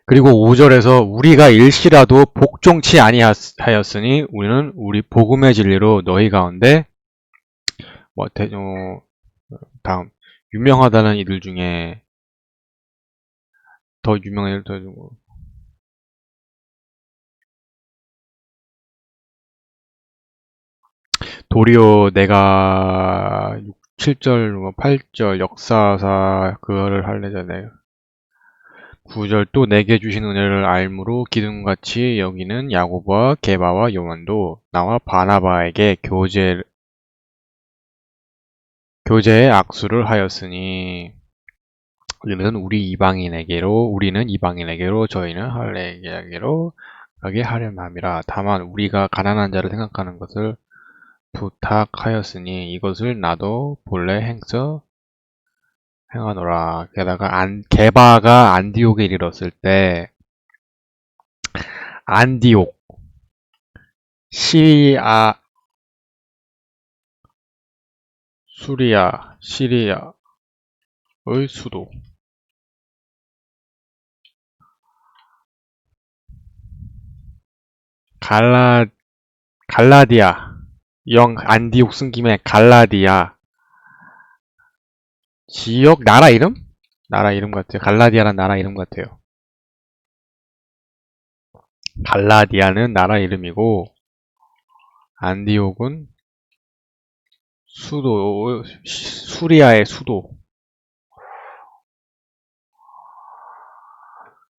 Speaker 1: 그리고 5절에서 우리가 일시라도 복종치 아니하였으니 우리는 우리 복음의 진리로 너희 가운데 다음 유명하다는 이들 중에 더 유명한 이들 더 도리어 내가 6, 7절, 8절 역사사 그거를 할래잖아요. 구절 또 내게 주신 은혜를 알므로 기둥같이 여기는 야고보와 게바와 요한도 나와 바나바에게 교제의 악수를 하였으니 이는 우리는 이방인에게로 저희는 할례에게로 가게 하려 함이라. 다만 우리가 가난한 자를 생각하는 것을 부탁하였으니 이것을 나도 본래 행하노라. 게다가 게바가 안디옥에 이르렀을 때 안디옥 시리아의 수도 갈라디아 안디옥 쓴 김에 갈라디아 지역 나라 이름? 나라 이름 같아요. 갈라디아란 나라 이름 같아요. 갈라디아는 나라 이름이고 안디옥은 수리아의 수도.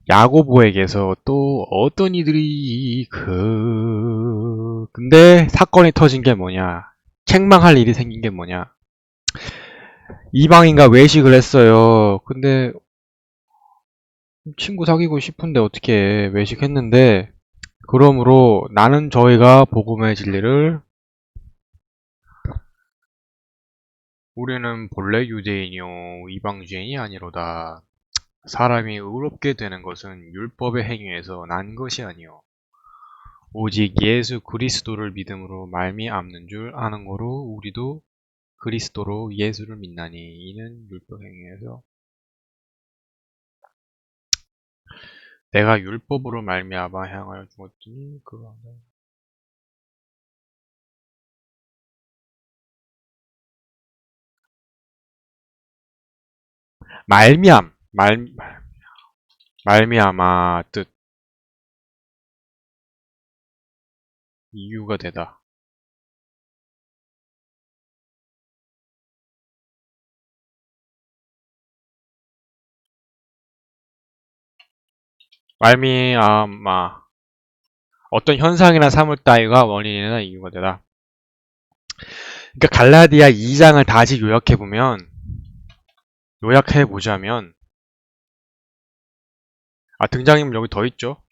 Speaker 1: 야고보에게서 또 어떤 이들이 근데 사건이 터진 게 뭐냐? 책망할 일이 생긴 게 뭐냐? 이방인과 외식을 했어요. 근데 친구 사귀고 싶은데 어떻게 외식했는데 그러므로 나는 저희가 복음의 진리를 우리는 본래 유대인이요 이방주인이 아니로다. 사람이 의롭게 되는 것은 율법의 행위에서 난 것이 아니요 오직 예수 그리스도를 믿음으로 말미암는 줄 아는 거로 우리도 그리스도로 예수를 믿나니 이는 율법 행위에서 내가 율법으로 말미암아 향하여 죽었더니 그가 말미암 말미암아 뜻 이유가 되다 말미암아 어떤 현상이나 사물 따위가 원인이나 이유가 되다. 그러니까 갈라디아 2장을 다시 요약해보자면 등장인물 여기 더 있죠.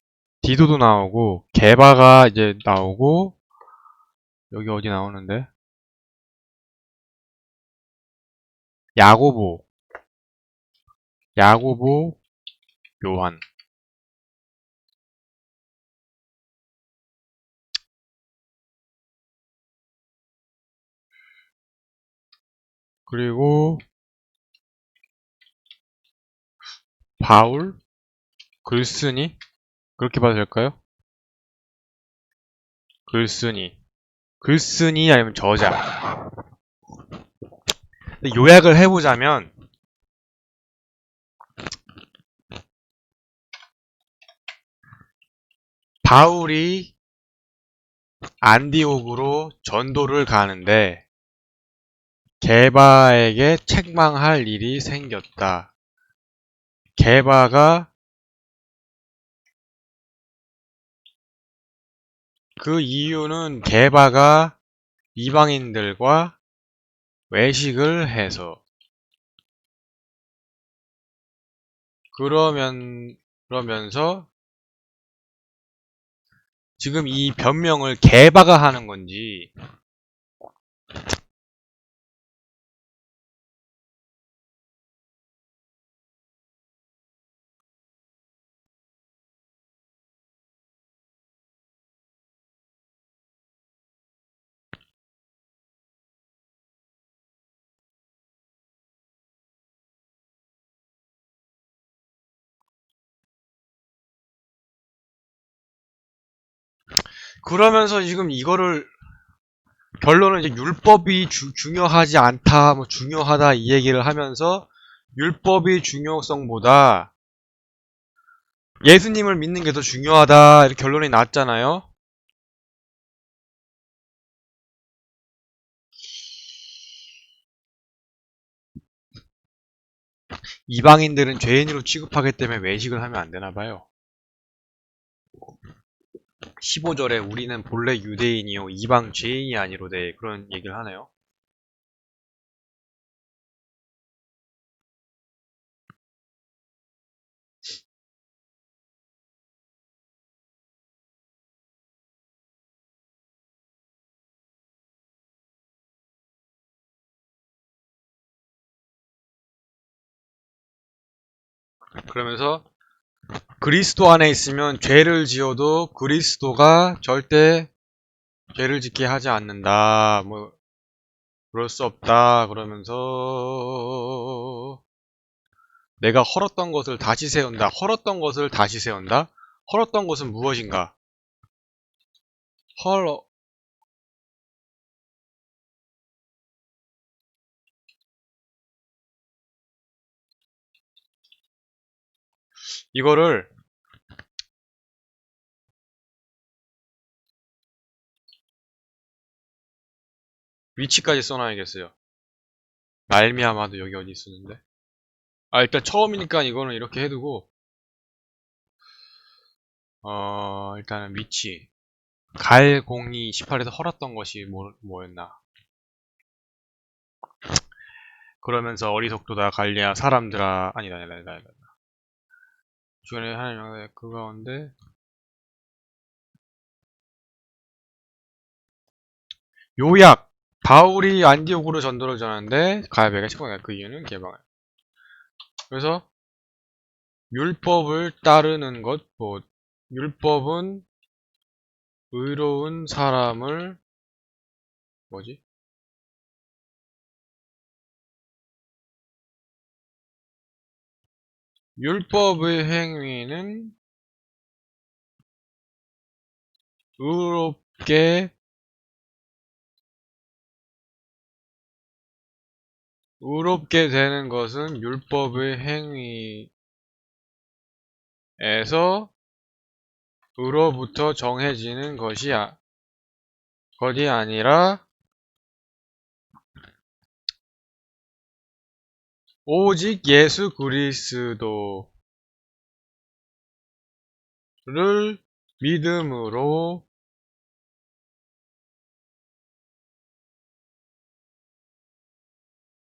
Speaker 1: 디도도 나오고 게바가 이제 나오고 여기 어디 나오는데 야고보 요한 그리고 바울 글쓰니 그렇게 봐도 될까요? 글쓰니 아니면 저자. 요약을 해보자면 바울이 안디옥으로 전도를 가는데 게바에게 책망할 일이 생겼다. 게바가 그 이유는 게바가 이방인들과 외식을 해서 그러면서 지금 이 변명을 게바가 하는 건지 그러면서 지금 이거를 결론은 이제 율법이 중요하지 않다, 뭐 중요하다 이 얘기를 하면서 율법이 중요성보다 예수님을 믿는 게 더 중요하다 이렇게 결론이 났잖아요. 이방인들은 죄인으로 취급하기 때문에 외식을 하면 안 되나 봐요. 15절에 우리는 본래 유대인이요 이방 죄인이 아니로되 그런 얘기를 하네요. 그러면서 그리스도 안에 있으면 죄를 지어도 그리스도가 절대 죄를 짓게 하지 않는다. 뭐 그럴 수 없다. 그러면서 내가 헐었던 것을 다시 세운다. 헐었던 것을 다시 세운다. 헐었던 것은 무엇인가? 헐 이거를 위치까지 써놔야겠어요. 말미암아도 여기 어디 있었는데? 아 일단 처음이니까 이거는 이렇게 해두고 일단은 위치 갈공이 18에서 헐었던 것이 뭐였나? 그러면서 어리석도다 갈리아 사람들아 아니다. 주변에 하나님 양대 그 가운데 요약 바울이 안디옥으로 전도를 전하는데 가야베가 책망해 그 이유는 개방해. 그래서 율법을 따르는 것, 뭐 율법은 의로운 사람을 뭐지? 율법의 행위는 의롭게 되는 것은 율법의 행위에서 으로부터 정해지는 것이 아니라 오직 예수 그리스도를 믿음으로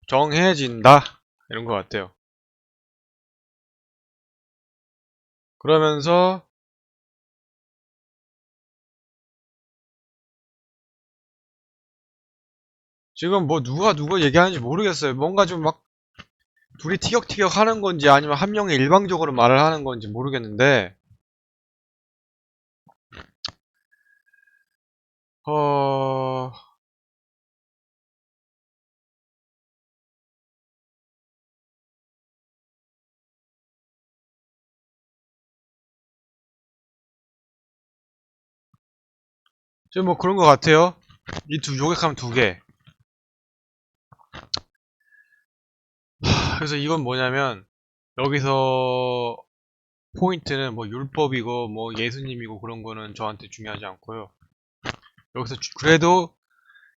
Speaker 1: 정해진다. 이런 것 같아요. 그러면서 지금 뭐 누가 얘기하는지 모르겠어요. 뭔가 좀 막 둘이 티격태격 하는 건지 아니면 한 명이 일방적으로 말을 하는 건지 모르겠는데 어... 지금 뭐 그런 것 같아요. 요약하면 두 개. 그래서 이건 뭐냐면 여기서 포인트는 뭐 율법이고 뭐 예수님이고 그런 거는 저한테 중요하지 않고요. 여기서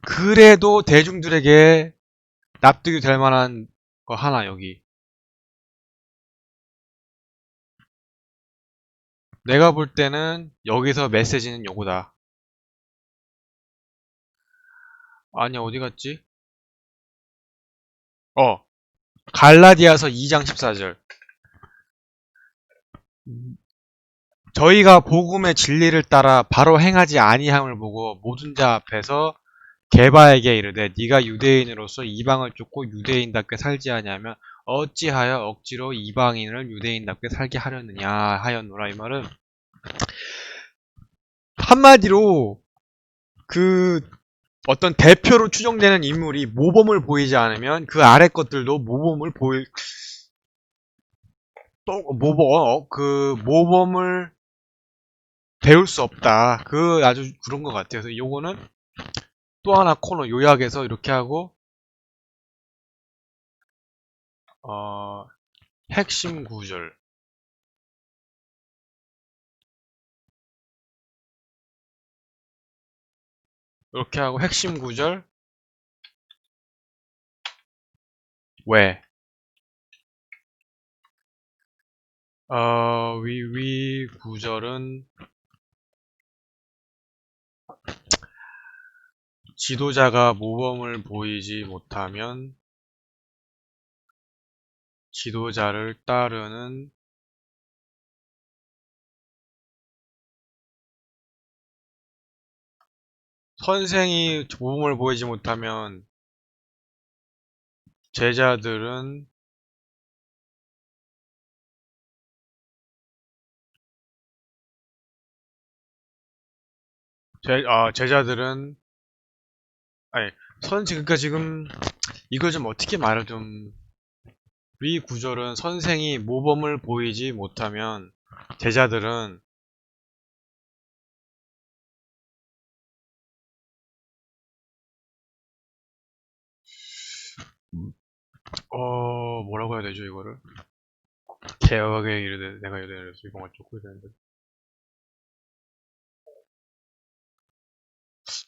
Speaker 1: 그래도 대중들에게 납득이 될 만한 거 하나 여기. 내가 볼 때는 여기서 메시지는 요거다. 아니 어디 갔지? 갈라디아서 2장 14절. 저희가 복음의 진리를 따라 바로 행하지 아니함을 보고 모든 자 앞에서 게바에게 이르되 네가 유대인으로서 이방을 쫓고 유대인답게 살지 아니하면 어찌하여 억지로 이방인을 유대인답게 살게 하려느냐 하였노라. 이 말은 한마디로 그 어떤 대표로 추정되는 인물이 모범을 보이지 않으면 그 아래 것들도 모범을 보일 또 모범을 배울 수 없다. 아주 그런 것 같아요. 그래서 요거는 또 하나 코너 요약해서 이렇게 하고 어, 핵심 구절 이렇게 하고 핵심 구절 왜 위 구절은 지도자가 모범을 보이지 못하면 지도자를 따르는 선생이 모범을 보이지 못하면 제자들은 제자들은 아니 그러니까 지금 이걸 좀 어떻게 말을 좀 위 구절은 선생이 모범을 보이지 못하면 제자들은 뭐라고 해야 되죠 이거를 개혁에 이르되 내가 이르되 이거 맞췄고 이랬는데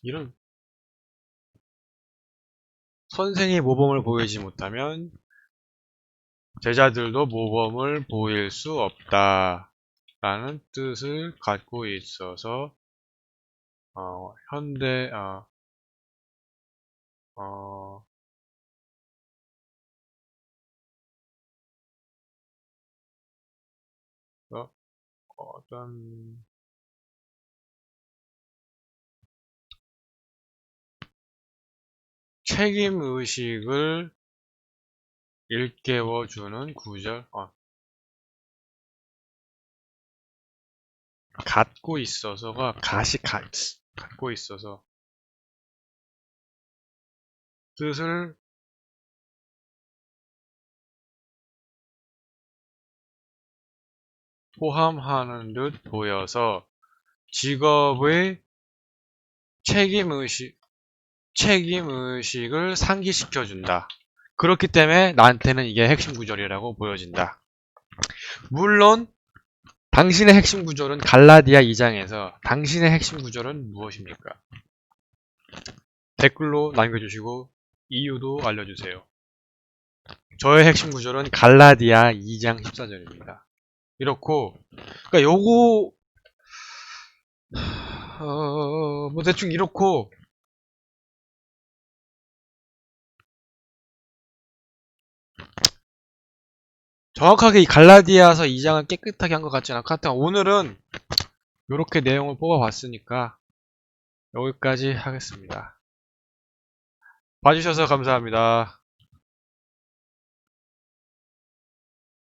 Speaker 1: 이런 선생이 모범을 보이지 못하면 제자들도 모범을 보일 수 없다 라는 뜻을 갖고 있어서 현대 어, 어떤 책임의식을 일깨워주는 구절 갖고 있어서가 갖고 있어서 뜻을 포함하는 듯 보여서 직업의 책임의식을 상기시켜준다. 그렇기 때문에 나한테는 이게 핵심 구절이라고 보여진다. 물론 당신의 핵심 구절은 갈라디아 2장에서 당신의 핵심 구절은 무엇입니까? 댓글로 남겨주시고 이유도 알려주세요. 저의 핵심 구절은 갈라디아 2장 14절입니다. 이렇고 그러니까 요거 뭐 대충 이렇고 정확하게 이 갈라디아서 2장을 깨끗하게 한 것 같지는 않고 하여튼 오늘은 이렇게 내용을 뽑아봤으니까 여기까지 하겠습니다. 봐주셔서 감사합니다.